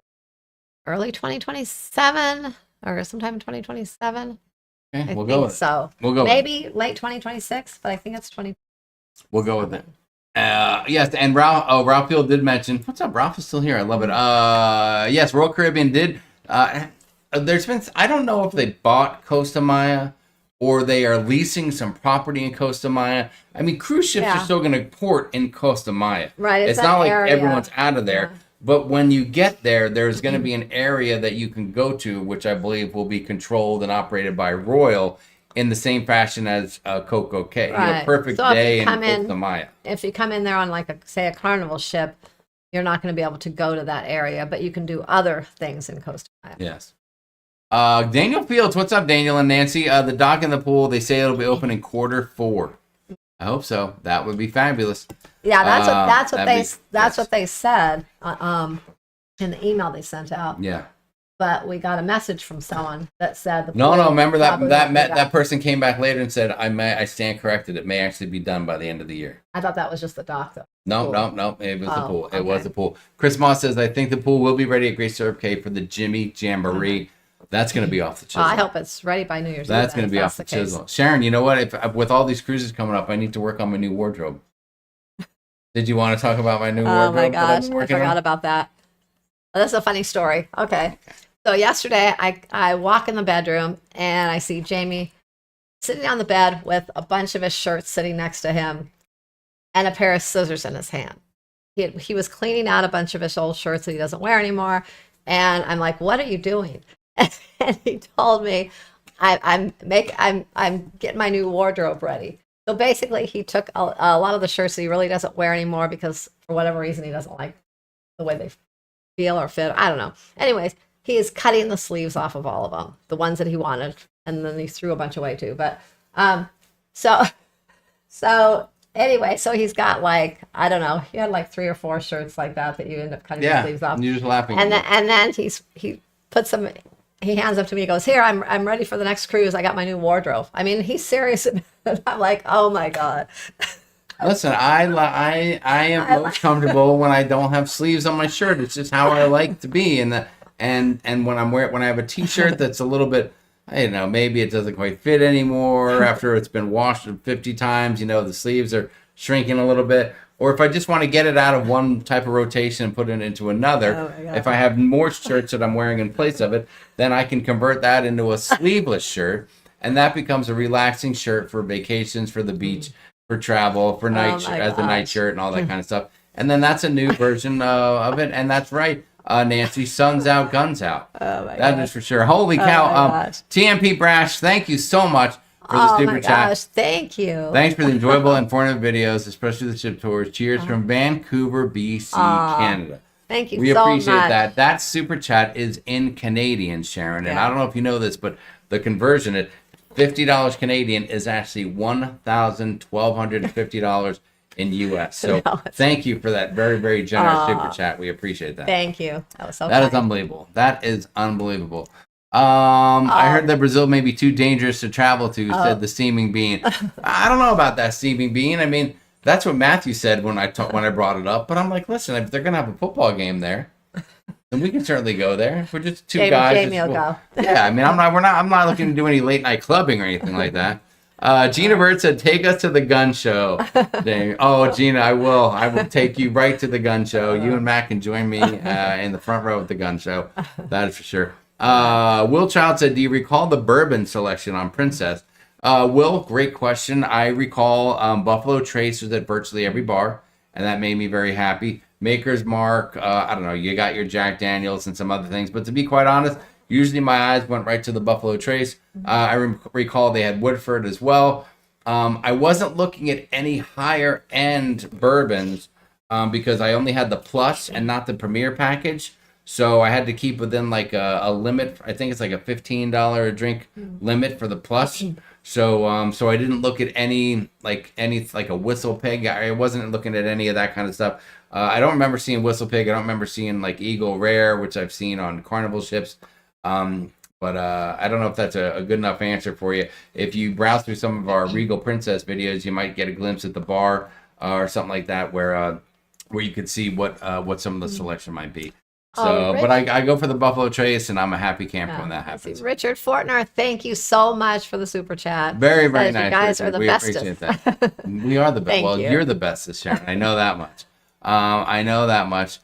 early 2027 or sometime in 2027. Okay, we'll go with it. So maybe late 2026, but I think it's 20. We'll go with it. Yes, and Ralph Field did mention. What's up? Ralph is still here. I love it. Yes, Royal Caribbean did. There's been. I don't know if they bought Costa Maya or they are leasing some property in Costa Maya. I mean, cruise ships are still going to port in Costa Maya. Right. It's not like everyone's out of there. But when you get there, there's going to be an area that you can go to, which I believe will be controlled and operated by Royal in the same fashion as Coco Cay. Right. Perfect So if day you in come in- Costa Maya. If you come in there on like say a Carnival ship, you're not going to be able to go to that area, but you can do other things in Costa Maya. Yes. Daniel Fields, what's up, Daniel and Nancy? The dock and the pool, they say it'll be open in Q4. I hope so. That would be fabulous. Yeah, that's yes. what they said in the email they sent out. Yeah. But we got a message from someone that said the No. pool Remember probably won't be that done. person came back later and said, I stand corrected. It may actually be done by the end of the year. I thought that was just the dock though. No. It was the pool. It was the pool. Chris Moss says, I think the pool will be ready at Great Stirrup Cay for the Jimmy Jamboree. That's going to be off the chisel. Well, I hope it's ready by New Year's Eve. That's then, going to if be that's off the case. chisel. Sharon, you know what? If with all these cruises coming up, I need to work on my new wardrobe. Did you want to talk about my new wardrobe? Oh my that I've gosh, been I working forgot on? about that. Well, that's a funny story. Okay. So yesterday I walk in the bedroom and I see Jamie sitting on the bed with a bunch of his shirts sitting next to him and a pair of scissors in his hand. He was cleaning out a bunch of his old shirts that he doesn't wear anymore. And I'm like, what are you doing? And he told me, I'm getting my new wardrobe ready. So basically he took a lot of the shirts that he really doesn't wear anymore because for whatever reason he doesn't like the way they feel or fit. I don't know. Anyways, he is cutting the sleeves off of all of them, the ones that he wanted, and then he threw a bunch away too. But so anyway, so he's got like, I don't know, he had like 3 or 4 shirts like that you end up cutting the sleeves off. You're just laughing. And then he puts them. He hands them to me. He goes, "Here, I'm ready for the next cruise. I got my new wardrobe." I mean, he's serious. I'm like, "Oh my god." Listen, I am most comfortable when I don't have sleeves on my shirt. It's just how I like to be. And when I have a t-shirt that's a little bit, I don't know, maybe it doesn't quite fit anymore after it's been washed 50 times. You know, the sleeves are shrinking a little bit. Or if I just want to get it out of one type of rotation and put it into another, if I have more shirts that I'm wearing in place of it, then I can convert that into a sleeveless shirt, and that becomes a relaxing shirt for vacations, for the beach, for travel, for as a night shirt and all that kind of stuff. And then that's a new version of it, and that's right, Nancy, sun's out, guns out. Oh my That is for sure. Holy cow. TMP Brash, thank you so much for the super chat. Gosh, thank you. Thanks for the enjoyable and informative videos, especially the ship tours. Cheers from Vancouver, BC, Canada. Thank you We so appreciate much. that. That super chat is in Canadian, Sharon. And I don't know if you know this, but the conversion at $50 Canadian is actually $1,250 in US. So thank you for that very, very generous super chat. We appreciate that. Thank you. That was so That kind. is unbelievable. That is unbelievable. I heard that Brazil may be too dangerous to travel to, said the steaming bean. I don't know about that steaming bean. I mean, that's what Matthew said when I brought it up. But I'm like, listen, if they're gonna have a football game there, then we can certainly go there. If we're just two guys. Jamie will go. Yeah, I mean, I'm not looking to do any late night clubbing or anything like that. Gina Bird said, "Take us to the gun show." Oh, Gina, I will. I will take you right to the gun show. You and Matt can join me in the front row at the gun show. That is for sure. Will Child said, "Do you recall the bourbon selection on Princess?" Will, great question. I recall Buffalo Trace was at virtually every bar, and that made me very happy. Maker's Mark, I don't know, you got your Jack Daniels and some other things, but to be quite honest, usually my eyes went right to the Buffalo Trace. I recall they had Woodford as well. I wasn't looking at any higher end bourbons because I only had the Plus and not the Premier package. So I had to keep within like a limit. I think it's like a $15 a drink limit for the Plus. So I didn't look at any like a Whistle Pig. I wasn't looking at any of that kind of stuff. I don't remember seeing Whistle Pig. I don't remember seeing like Eagle Rare, which I've seen on Carnival ships. But I don't know if that's a good enough answer for you. If you browse through some of our Regal Princess videos, you might get a glimpse at the bar or something like that where you could see what some of the selection might be. So, but I go for the Buffalo Trace, and I'm a happy camper when that happens. Richard Fortner, thank you so much for the super chat. Very, very nice. You guys Richard. are the We bestest. appreciate that. We are the best. Thank Well, you. You're the bestest, Sharon. I know that much.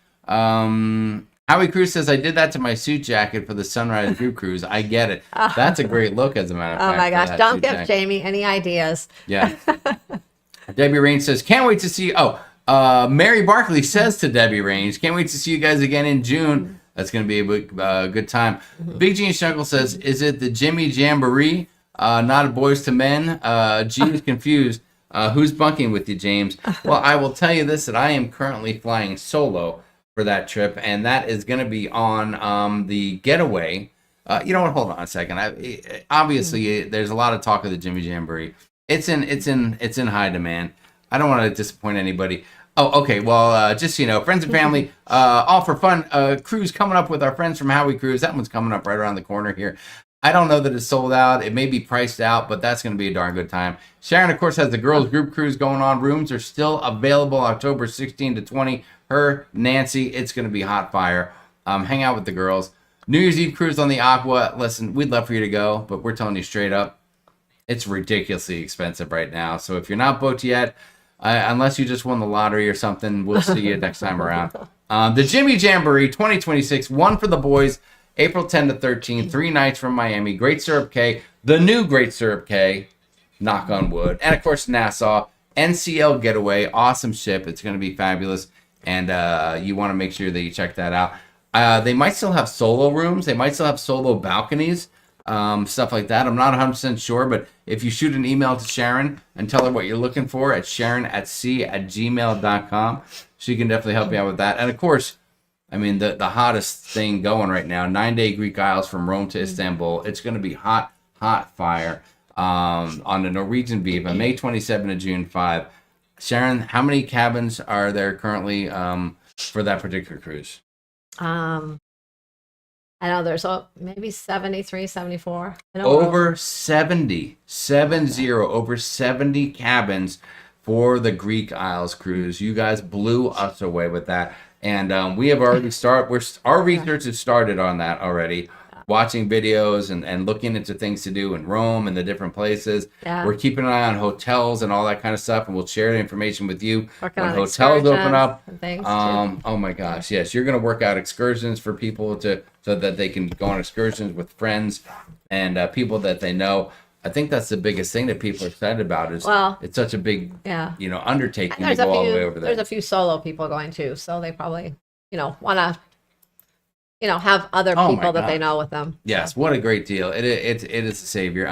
Howie Cruz says, "I did that to my suit jacket for the Sunrise Group Cruise." I get it. That's a great look, as a matter of fact. Oh my for gosh, that don't suit give jacket. Jamie any ideas. Yeah. Debbie Rain says, "Can't wait to see." Mary Barkley says to Debbie Range, can't wait to see you guys again in June. That's going to be a good time. Big Gene Shuckle says, is it the Jimmy Jamboree? Not a Boys to Men? G is confused. Who's bunking with you, James? Well, I will tell you this, that I am currently flying solo for that trip, and that is going to be on the Getaway. You know what? Hold on a second. Obviously, there's a lot of talk of the Jimmy Jamboree. It's in high demand. I don't want to disappoint anybody. Oh, okay. Well, just so you know, friends and family, all for fun. Cruise coming up with our friends from Howie Cruise. That one's coming up right around the corner here. I don't know that it's sold out. It may be priced out, but that's going to be a darn good time. Sharon, of course, has the girls group cruise going on. Rooms are still available October 16 to 20. Her, Nancy, it's going to be hot fire. Hang out with the girls. New Year's Eve cruise on the Aqua. Listen, we'd love for you to go, but we're telling you straight up, it's ridiculously expensive right now. So if you're not booked yet, unless you just won the lottery or something, we'll see you next time around. The Jimmy Jamboree 2026, one for the boys, April 10 to 13, 3 nights from Miami. Great Syrup K, the new Great Syrup K, knock on wood. And of course, Nassau, NCL Getaway, awesome ship. It's going to be fabulous. And you want to make sure that you check that out. They might still have solo rooms. They might still have solo balconies, stuff like that. I'm not 100% sure, but if you shoot an email to Sharon and tell her what you're looking for at sharonatsea@gmail.com, she can definitely help you out with that. And of course, I mean, the hottest thing going right now, 9-day Greek Isles from Rome to Istanbul. It's going to be hot fire on the Norwegian Viva, May 27 to June 5. Sharon, how many cabins are there currently for that particular cruise? I know there's maybe 73, 74. Over 70 cabins for the Greek Isles cruise. You guys blew us away with that. And we have already our research has started on that already. Watching videos and looking into things to do in Rome and the different places. Yeah. We're keeping an eye on hotels and all that kind of stuff, and we'll share the information with you when hotels open up. Oh my gosh, yes, you're going to work out excursions for people so that they can go on excursions with friends and people that they know. I think that's the biggest thing that people are excited about is it's such a big undertaking to go all the way over there. There's a few solo people going too, so they probably want to have other people that they know with them. Yes, what a great deal. It is a savior.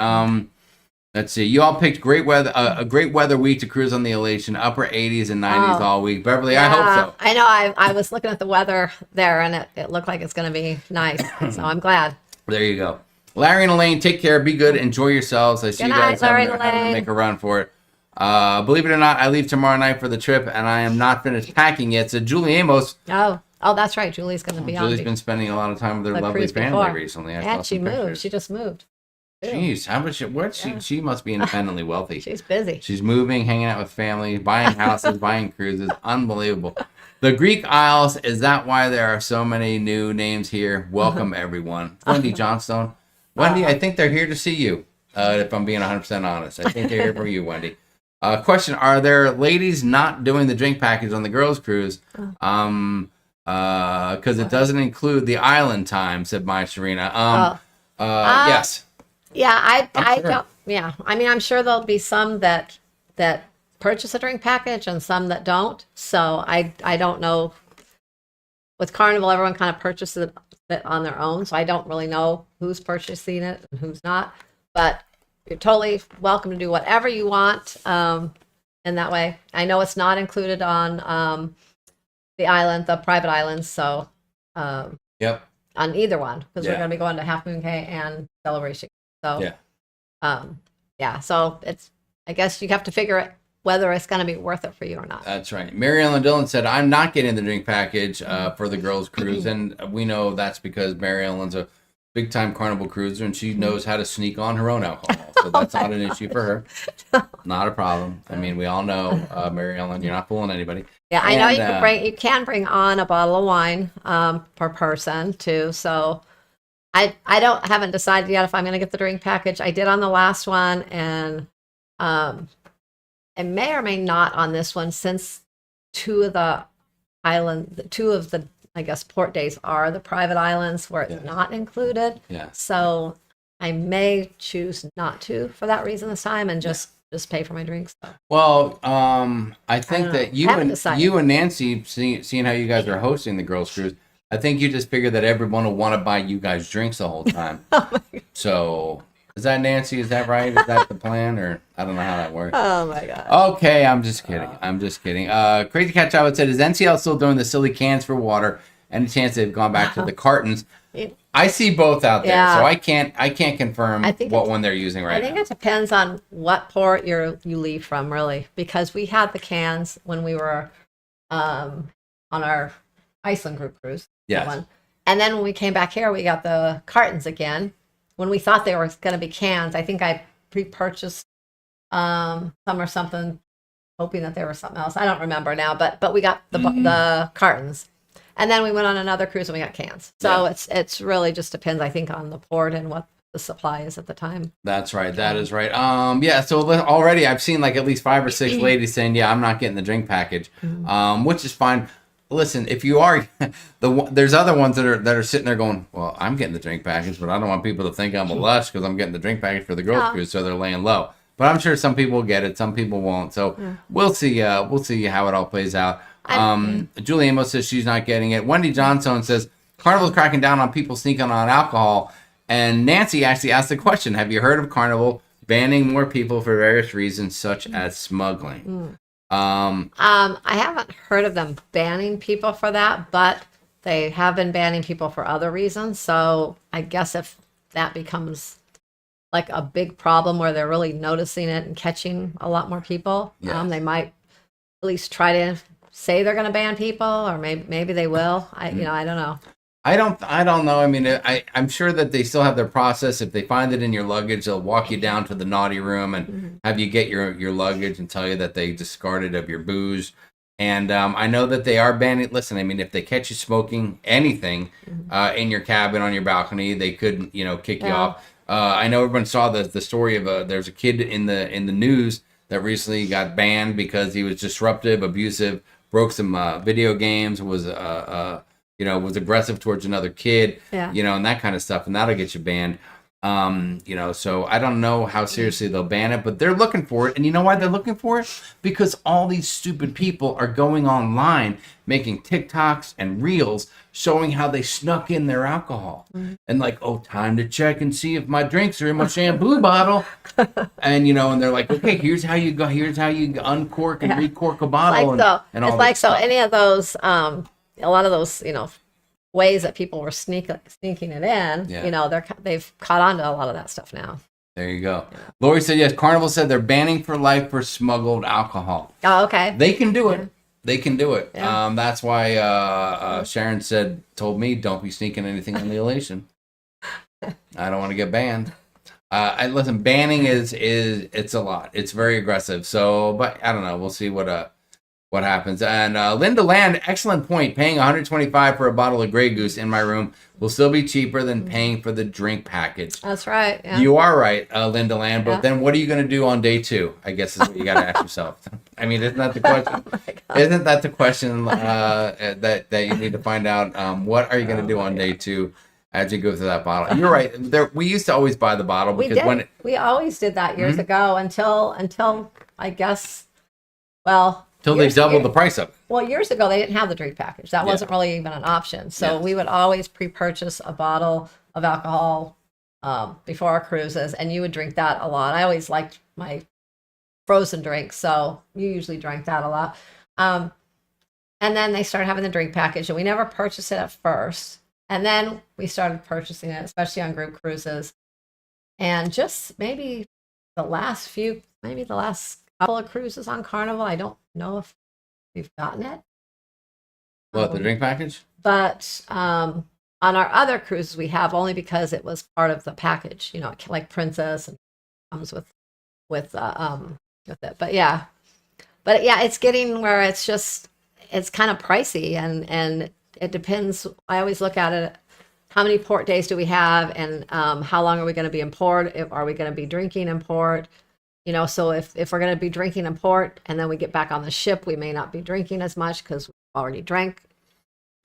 Let's see. You all picked great weather, a great weather week to cruise on the Elation, upper 80s and 90s all week. Beverly, I hope so. I know. I was looking at the weather there, and it looked like it's going to be nice. So I'm glad. There you go. Larry and Elaine, take care. Be good. Enjoy yourselves. I see you guys having to make a run for it. Believe it or not, I leave tomorrow night for the trip, and I am not finished packing yet. So Julie Amos. Oh, that's right. Julie's going to be on. Julie's been spending a lot of time with her lovely family recently. And she moved. She just moved. Jeez, how much? She must be independently wealthy. She's busy. She's moving, hanging out with family, buying houses, buying cruises. Unbelievable. The Greek Isles, is that why there are so many new names here? Welcome, everyone. Wendy Johnstone. Wendy, I think they're here to see you, if I'm being 100% honest. I think they're here for you, Wendy. Question, are there ladies not doing the drink package on the girls' cruise? Because it doesn't include the island time, said my Serena. Yes. Yeah, I don't. Yeah, I mean, I'm sure there'll be some that purchase a drink package and some that don't. So I don't know. With Carnival, everyone kind of purchases it on their own, so I don't really know who's purchasing it and who's not. But you're totally welcome to do whatever you want. In that way, I know it's not included on the private islands. So yep, on either one, because we're going to be going to Half Moon Cay and Celebration. So so it's, I guess you have to figure it whether it's going to be worth it for you or not. That's right. Mary Ellen Dillon said, I'm not getting the drink package for the girls' cruise. And we know that's because Mary Ellen's a big-time Carnival cruiser, and she knows how to sneak on her own alcohol. So that's not an issue for her. Not a problem. I mean, we all know, Mary Ellen, you're not fooling anybody. Yeah, I know you can bring on a bottle of wine per person, too. So I haven't decided yet if I'm going to get the drink package. I did on the last one, and may or may not on this one, since two of the I guess port days are the private islands where it's not included. Yeah. So I may choose not to for that reason this time and just just pay for my drinks. So. Well, I think don't that know. Haven't decided. you and Nancy, seeing how you guys are hosting the girls' cruise, I think you just figured that everyone will want to buy you guys drinks the whole time. Oh my God. So, is that Nancy? Is that right? Is that the plan, or I don't know how that works? Oh my God. Okay, I'm just kidding. I'm just kidding. Crazy Cat Child said, "Is NCL still doing the silly cans for water? Any chance they've gone back to the cartons?" I see both out there, Yeah. so I can't confirm what one they're using right I think now. it depends on what port you leave from, really, because we had the cans when we were on our Iceland group cruise. Yes. One. And then when we came back here, we got the cartons again. When we thought they were going to be cans, I think I pre-purchased some or something, hoping that there was something else. I don't remember now, but we got the cartons. And then we went on another cruise and we got cans. So it's really just depends, I think, on the port and what the supply is at the time. That's right. That is right. Yeah. So already I've seen like at least 5 or 6 ladies saying, "Yeah, I'm not getting the drink package," which is fine. Listen, if you are, there's other ones that are sitting there going, "Well, I'm getting the drink package, but I don't want people to think I'm a lush because I'm getting the drink package for the girls' cruise," so they're laying low. But I'm sure some people will get it, some people won't. So we'll see. We'll see how it all plays out. Julie Amos says she's not getting it. Wendy Johnstone says Carnival's cracking down on people sneaking on alcohol. And Nancy actually asked the question: "Have you heard of Carnival banning more people for various reasons, such as smuggling?" I haven't heard of them banning people for that, but they have been banning people for other reasons. So I guess if that becomes like a big problem where they're really noticing it and catching a lot more people, they might at least try to say they're going to ban people, or maybe they will. I don't know. I don't know. I mean, I'm sure that they still have their process. If they find it in your luggage, they'll walk you down to the naughty room and have you get your luggage and tell you that they discarded of your booze. And I know that they are banning. Listen, I mean, if they catch you smoking anything in your cabin, on your balcony, they could, kick you off. I know everyone saw the story of there's a kid in the news that recently got banned because he was disruptive, abusive, broke some video games, was aggressive towards another kid, and that kind of stuff, and that'll get you banned. So I don't know how seriously they'll ban it, but they're looking for it. And you know why they're looking for it? Because all these stupid people are going online, making TikToks and Reels showing how they snuck in their alcohol. And like, "Oh, time to check and see if my drinks are in my shampoo bottle." And, and they're like, "Okay, here's how you uncork and recork a bottle." And all it's like any of those, a lot of those, ways that people were sneaking it in, they've caught on to a lot of that stuff now. There you go. Lori said, yes, Carnival said they're banning for life for smuggled alcohol. Oh, okay. They can do it. They can do it. Yeah. That's why Sharon told me, "Don't be sneaking anything on the Elation." I don't want to get banned. Listen, banning it's a lot. It's very aggressive. So, but I don't know. We'll see what happens. And Linda Land, excellent point. Paying $125 for a bottle of Grey Goose in my room will still be cheaper than paying for the drink package. That's right. Yeah. You are right, Linda Land. But then what are you going to do on day 2? I guess is what you got to ask yourself. I mean, isn't that the question? Isn't that the question that you need to find out? What are you going to do on day 2 as you go through that bottle? You're right. We used to always buy the bottle because we always did that years ago until I guess, well. Till they doubled the price up. Well, years ago, they didn't have the drink package. That wasn't really even an option. So we would always pre-purchase a bottle of alcohol before our cruises, and you would drink that a lot. I always liked my frozen drinks, so you usually drank that a lot. And then they started having the drink package, and we never purchased it at first. And then we started purchasing it, especially on group cruises. And just maybe the last couple of cruises on Carnival, I don't know if we've gotten it. What, the drink package? But on our other cruises, we have, only because it was part of the package, like Princess, and comes with it. But yeah, it's getting where it's kind of pricey, and it depends. I always look at it. How many port days do we have, and how long are we going to be in port? Are we going to be drinking in port? So if we're going to be drinking in port and then we get back on the ship, we may not be drinking as much because we've already drank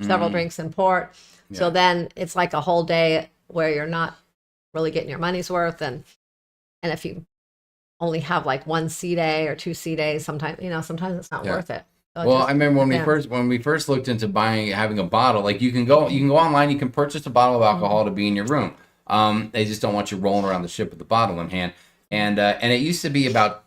several drinks in port. Yeah. So then it's like a whole day where you're not really getting your money's worth. And if you only have like 1 C day or 2 C days. Sometimes, sometimes it's not worth it. So Well, I remember when we first looked into having a bottle, like you can go online, you can purchase a bottle of alcohol to be in your room. They just don't want you rolling around the ship with the bottle in hand. And it used to be about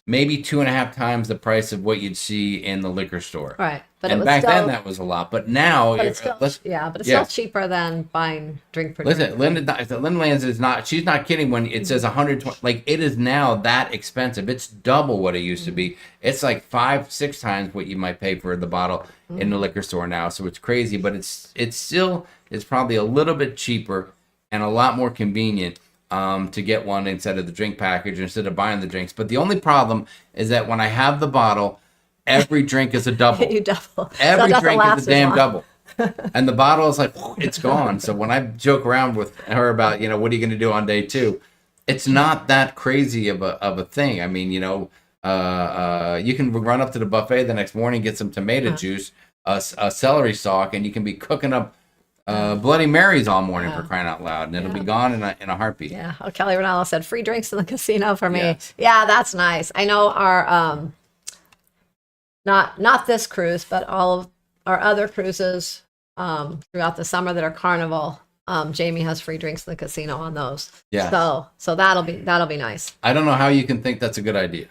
maybe 2.5 times the price of what you'd see in the liquor store. Right. But and back then that was a lot. But now, it's still cheaper than buying drink per drink. Listen, Linda Lands is not. She's not kidding when it says 120. Like it is now that expensive. It's double what it used to be. It's like 5-6 times what you might pay for the bottle in the liquor store now. So it's crazy, but it's still probably a little bit cheaper and a lot more convenient to get one instead of the drink package, instead of buying the drinks. But the only problem is that when I have the bottle, every drink is a double. You double. Every drink is a damn double. And the bottle is like, it's gone. So when I joke around with her about, what are you going to do on day 2? It's not that crazy of a thing. I mean, you can run up to the buffet the next morning, get some tomato juice, a celery stalk, and you can be cooking up Bloody Marys all morning for crying out loud, and it'll be gone in a heartbeat. Yeah. Oh, Kelly Ronaldo said free drinks in the casino for me. Yes. Yeah, that's nice. I know our not this cruise, but all of our other cruises throughout the summer that are Carnival. Jamie has free drinks in the casino on those. Yeah. So that'll be nice. I don't know how you can think that's a good idea.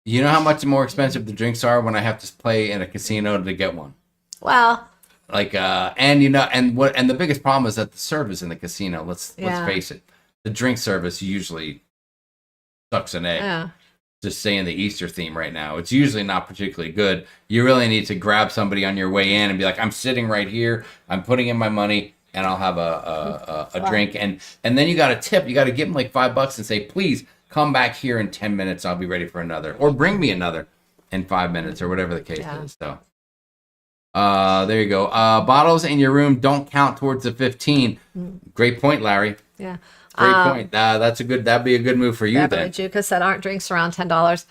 You know how much more expensive the drinks are when I have to play in a casino to get one. Well. Like and the biggest problem is that the service in the casino. Let's face it, the drink service usually sucks an egg. Yeah. Just saying the Easter theme right now, it's usually not particularly good. You really need to grab somebody on your way in and be like, I'm sitting right here, I'm putting in my money, and I'll have a drink. And then you got to tip. You got to give them like $5 and say, please come back here in 10 minutes. I'll be ready for another, or bring me another in 5 minutes, or whatever the case is. So there you go. Bottles in your room don't count towards the 15. Great point, Larry. Yeah. Great point. That'd be a good move for you then. Juka said, aren't drinks around $10?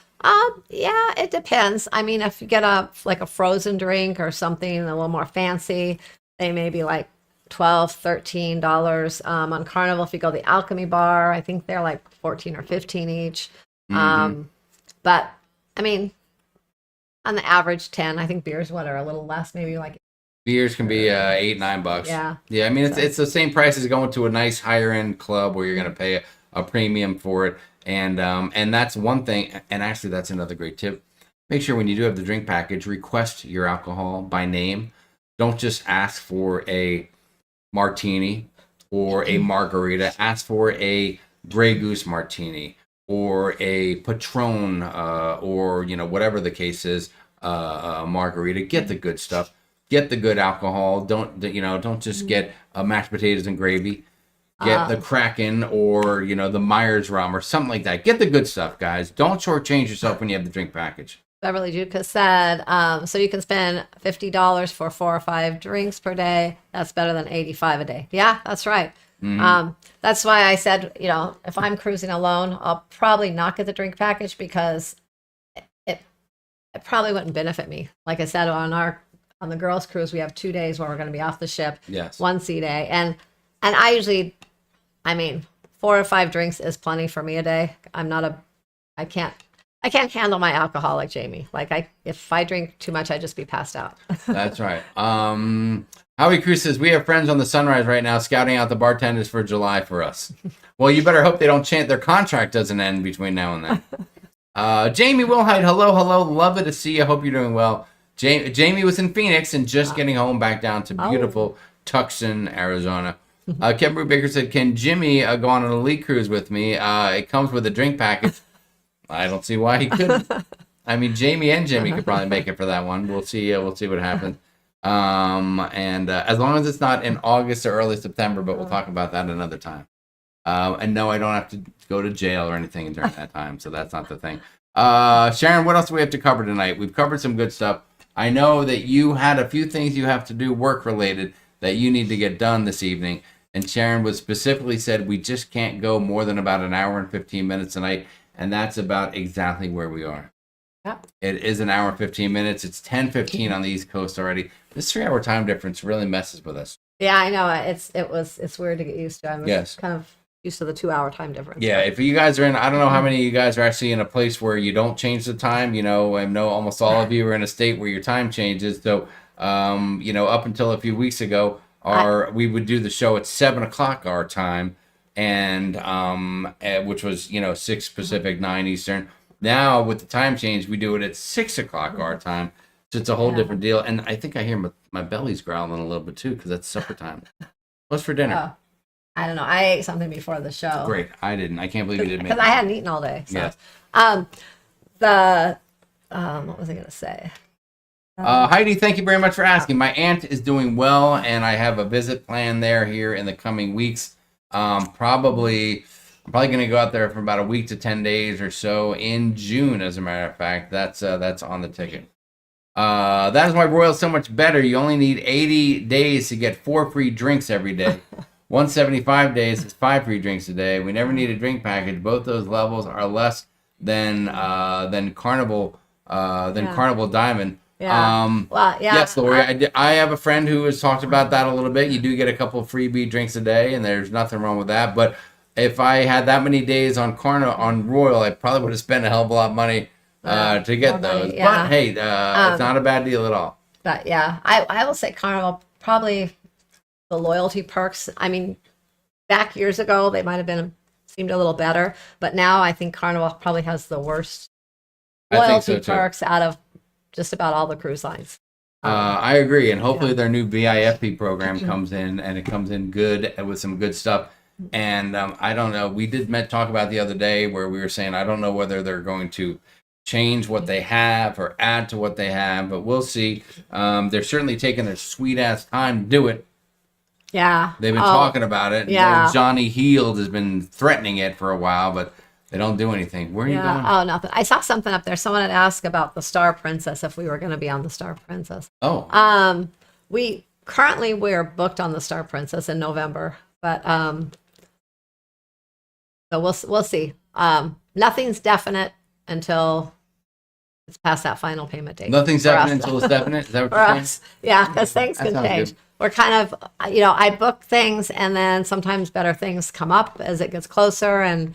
Yeah, it depends. I mean, if you get a frozen drink or something a little more fancy, they may be like $12, $13. On Carnival, if you go to the Alchemy Bar, I think they're like 14 or 15 each. But I mean, on the average 10. I think beers are a little less, maybe like beers can be $8-9. Yeah. I mean, it's the same price as going to a nice higher end club where you're going to pay a premium for it, and that's one thing. And actually, that's another great tip. Make sure when you do have the drink package, request your alcohol by name. Don't just ask for a martini or a margarita. Ask for a Grey Goose martini or a Patron or whatever the case is, margarita. Get the good stuff. Get the good alcohol. Don't just get mashed potatoes and gravy. Get the Kraken or the Myers rum or something like that. Get the good stuff, guys. Don't shortchange yourself when you have the drink package. Beverly Juka said, so you can spend $50 for 4 or 5 drinks per day. That's better than $85 a day. Yeah, that's right. That's why I said, if I'm cruising alone, I'll probably not get the drink package because it probably wouldn't benefit me. Like I said, on the girls' cruise, we have 2 days where we're going to be off the ship. Yes. 1 C day. And I usually, 4 or 5 drinks is plenty for me a day. I can't handle my alcohol like Jamie. If I drink too much, I'd just be passed out. That's right. Howie Cruz says, we have friends on the Sunrise right now scouting out the bartenders for July for us. Well, you better hope they don't chant their contract doesn't end between now and then. Jamie Wilhite, hello. Love it to see you. Hope you're doing well. Jamie was in Phoenix and just getting home back down to beautiful Tucson, Arizona. Kevin Brubaker said, can Jimmy go on an elite cruise with me? It comes with a drink package. I don't see why he couldn't. I mean, Jamie and Jimmy could probably make it for that one. We'll see. We'll see what happens. And as long as it's not in August or early September, but we'll talk about that another time. And no, I don't have to go to jail or anything during that time, so that's not the thing. Sharon, what else do we have to cover tonight? We've covered some good stuff. I know that you had a few things you have to do work-related that you need to get done this evening. And Sharon was specifically said we just can't go more than about an hour and 15 minutes tonight. And that's about exactly where we are. Yep. It is an hour and 15 minutes. It's 10:15 on the East Coast already. This 3-hour time difference really messes with us. Yeah, I know. It's weird to get used to. I was kind of used to the 2-hour time difference. Yeah, if you guys are in, I don't know how many of you guys are actually in a place where you don't change the time. You know, I know almost all of you are in a state where your time changes. So, you know, up until a few weeks ago, we would do the show at 7 o'clock our time, and which was 6 Pacific, 9 Eastern. Now with the time change, we do it at 6 o'clock our time. So it's a whole different deal. And I think I hear my belly's growling a little bit too because that's supper time. What's for dinner? I don't know. I ate something before the show. Great. I didn't. I can't believe you didn't make it. Because I hadn't eaten all day. So. Yes. What was I going to say? Heidi, thank you very much for asking. My aunt is doing well, and I have a visit planned there here in the coming weeks. I'm probably going to go out there for about a week to 10 days or so in June, as a matter of fact. That's on the ticket. That is why Royal's so much better. You only need 80 days to get 4 free drinks every day. 175 days is 5 free drinks a day. We never need a drink package. Both those levels are less than Carnival Carnival Diamond. Yeah. Yes, Lori. I have a friend who has talked about that a little bit. You do get a couple of freebie drinks a day, and there's nothing wrong with that. But if I had that many days on Royal, I probably would have spent a hell of a lot of money to get those. Yeah. But hey, it's not a bad deal at all. But yeah, I will say Carnival probably. The loyalty perks. I mean, back years ago, they might have seemed a little better, but now I think Carnival probably has the worst loyalty perks out of just about all the cruise lines. I agree, and hopefully their new VIFP program comes in, and it comes in good with some good stuff. And I don't know. We did talk about the other day where we were saying I don't know whether they're going to change what they have or add to what they have, but we'll see. They're certainly taking their sweet ass time to do it. Yeah. They've been talking about it. Yeah. Johnny Heald has been threatening it for a while, but they don't do anything. Where are you going? Oh, nothing. I saw something up there. Someone had asked about the Star Princess, if we were going to be on the Star Princess. Oh. We're booked on the Star Princess in November, but so we'll see. Nothing's definite until it's past that final payment date. Nothing's definite until it's definite? Is that what you're saying? Yeah, because things can change. Good. We're kind of, I book things, and then sometimes better things come up as it gets closer, and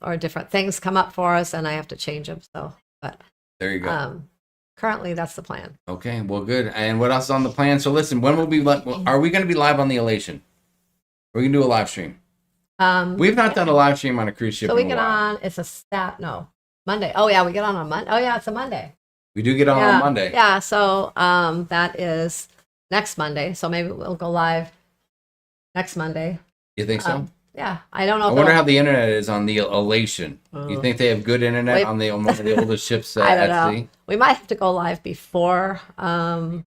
or different things come up for us, and I have to change them. So, but there you go. Currently, that's the plan. Okay, well, good. And what else is on the plan? So, listen, when will are we going to be live on the Elation? We're going to do a live stream. We've not done a live stream on a cruise ship. So we get on. It's Monday. Oh yeah, we get on Monday. Oh yeah, it's a Monday. We do get on Monday. Yeah. So that is next Monday. So maybe we'll go live next Monday. You think so? Yeah. I don't know. I wonder how the internet is on the Elation. You think they have good internet on one of the oldest ships at sea? We might have to go live before the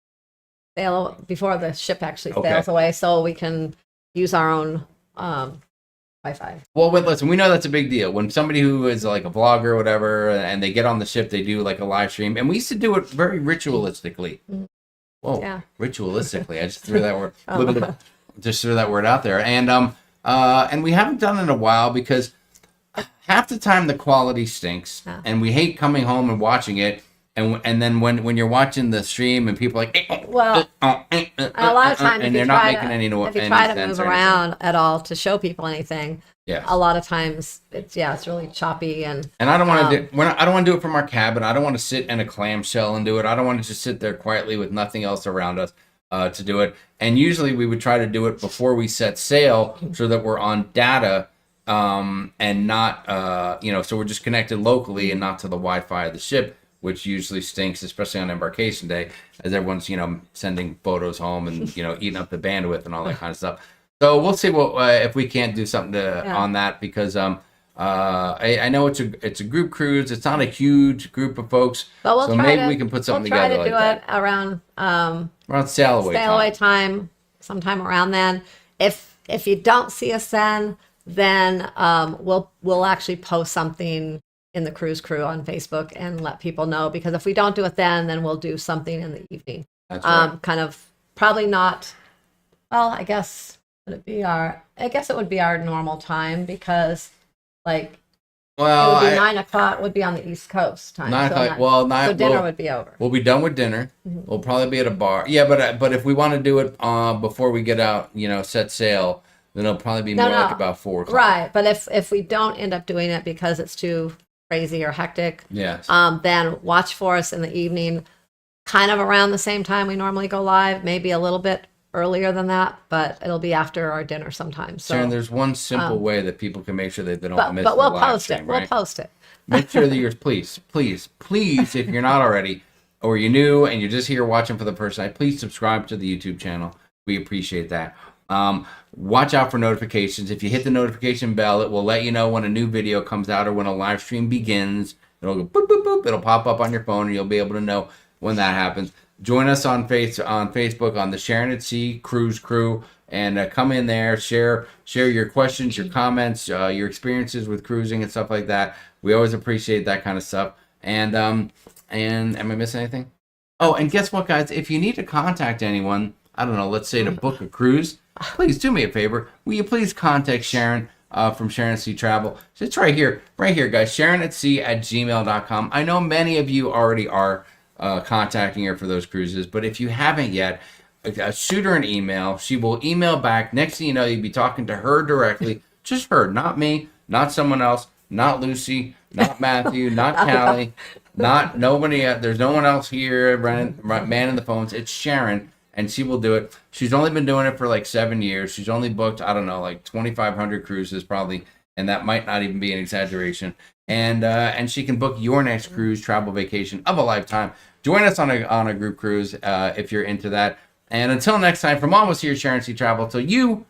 ship actually sails away, so we can use our own Wi-Fi. Well, listen, we know that's a big deal. When somebody who is like a vlogger or whatever, and they get on the ship, they do like a live stream, and we used to do it very ritualistically. Whoa, yeah. Ritualistically! I just threw that word. Just threw that word out there, and we haven't done it in a while because half the time the quality stinks, and we hate coming home and watching it. And then when you're watching the stream and people are like, a lot of times, and they're not making any noise. If you try to move around at all to show people anything, a lot of times it's really choppy and I don't want to I don't want to do it from our cabin. I don't want to sit in a clamshell and do it. I don't want to just sit there quietly with nothing else around us to do it. And usually we would try to do it before we set sail so that we're on data and not so we're just connected locally and not to the Wi-Fi of the ship, which usually stinks, especially on embarkation day, as everyone's, sending photos home and, eating up the bandwidth and all that kind of stuff. So we'll see if we can't do something on that because I know it's a group cruise. It's not a huge group of folks, but so maybe we can put something together like that. We'll try to do it around sail away time, sometime around then. If you don't see us then we'll actually post something in the cruise crew on Facebook and let people know, because if we don't do it then we'll do something in the evening. That's right. Kind of probably not. Well, I guess it would be our normal time because it would be 9 o'clock would be on the East Coast time. 9 o'clock. So dinner would be over. We'll be done with dinner. Mm-hmm. We'll probably be at a bar. Yeah, but if we want to do it before we get out, set sail. then it'll probably be No, more no. like about 4 o'clock. Right. But if we don't end up doing it because it's too crazy or hectic, Yes. then watch for us in the evening, kind of around the same time we normally go live, maybe a little bit earlier than that, but it'll be after our dinner sometime. So, Sharon, there's one simple way that people can make sure that they don't miss but the we'll live post stream, it. right? We'll post it. Make sure that you're, please, if you're not already, or you're new and you're just here watching for the first time, please subscribe to the YouTube channel. We appreciate that. Watch out for notifications. If you hit the notification bell, it will let you know when a new video comes out or when a live stream begins. It'll go boop, boop, boop. It'll pop up on your phone and you'll be able to know when that happens. Join us on Facebook on the Sharon@Sea Cruise Crew, and come in there, share your questions, your comments, your experiences with cruising and stuff like that. We always appreciate that kind of stuff. And am I missing anything? Oh, and guess what, guys? If you need to contact anyone, I don't know, let's say to book a cruise, please do me a favor. Will you please contact Sharon from Sharon@Sea Travel? It's right here, guys. sharonatsea@gmail.com. I know many of you already are contacting her for those cruises, but if you haven't yet, shoot her an email. She will email back. Next thing you know, you'll be talking to her directly. Just her, not me, not someone else, not Lucy, not Matthew, not Callie, not nobody. There's no one else here manning the phones. It's Sharon, and she will do it. She's only been doing it for like 7 years. She's only booked, I don't know, like 2,500 cruises probably, and that might not even be an exaggeration. And she can book your next cruise, travel, vacation of a lifetime. Join us on a group cruise if you're into that. And until next time, from all of us here at Sharon@Sea Travel, till you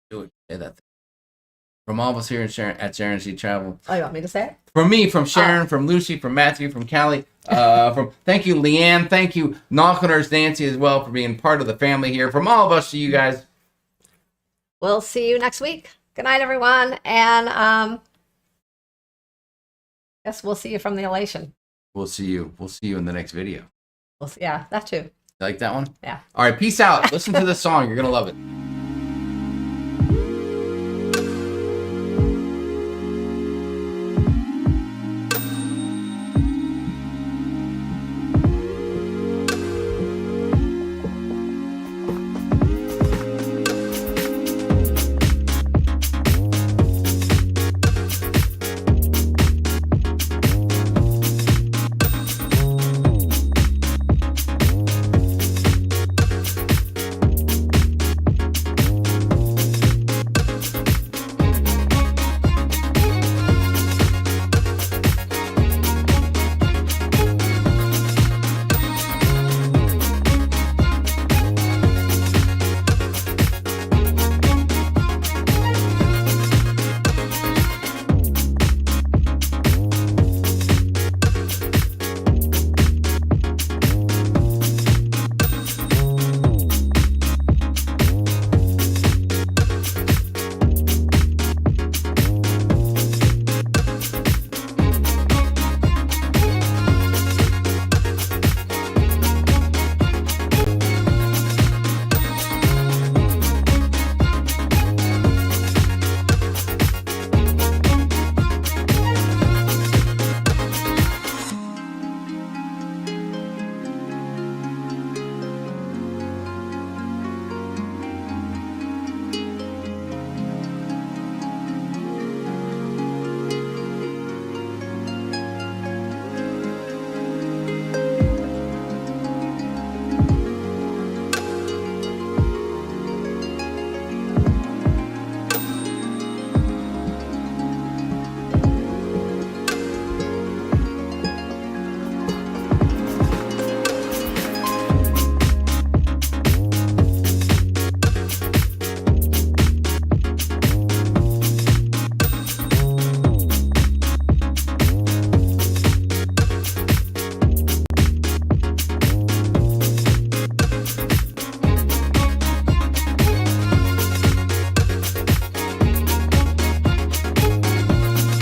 do it, say that thing. From all of us here at Sharon@Sea Travel. Oh, you want me to say it? From me, from Sharon, from Lucy, from Matthew, from Callie, thank you, Leanne, thank you, Knockerners, Nancy as well for being part of the family here. From all of us to you guys. We'll see you next week. Good night, everyone. And guess we'll see you from the Elation. We'll see you in the next video. Yeah, that too. You like that one? Yeah. All right, peace out. Listen to this song. You're going to love it.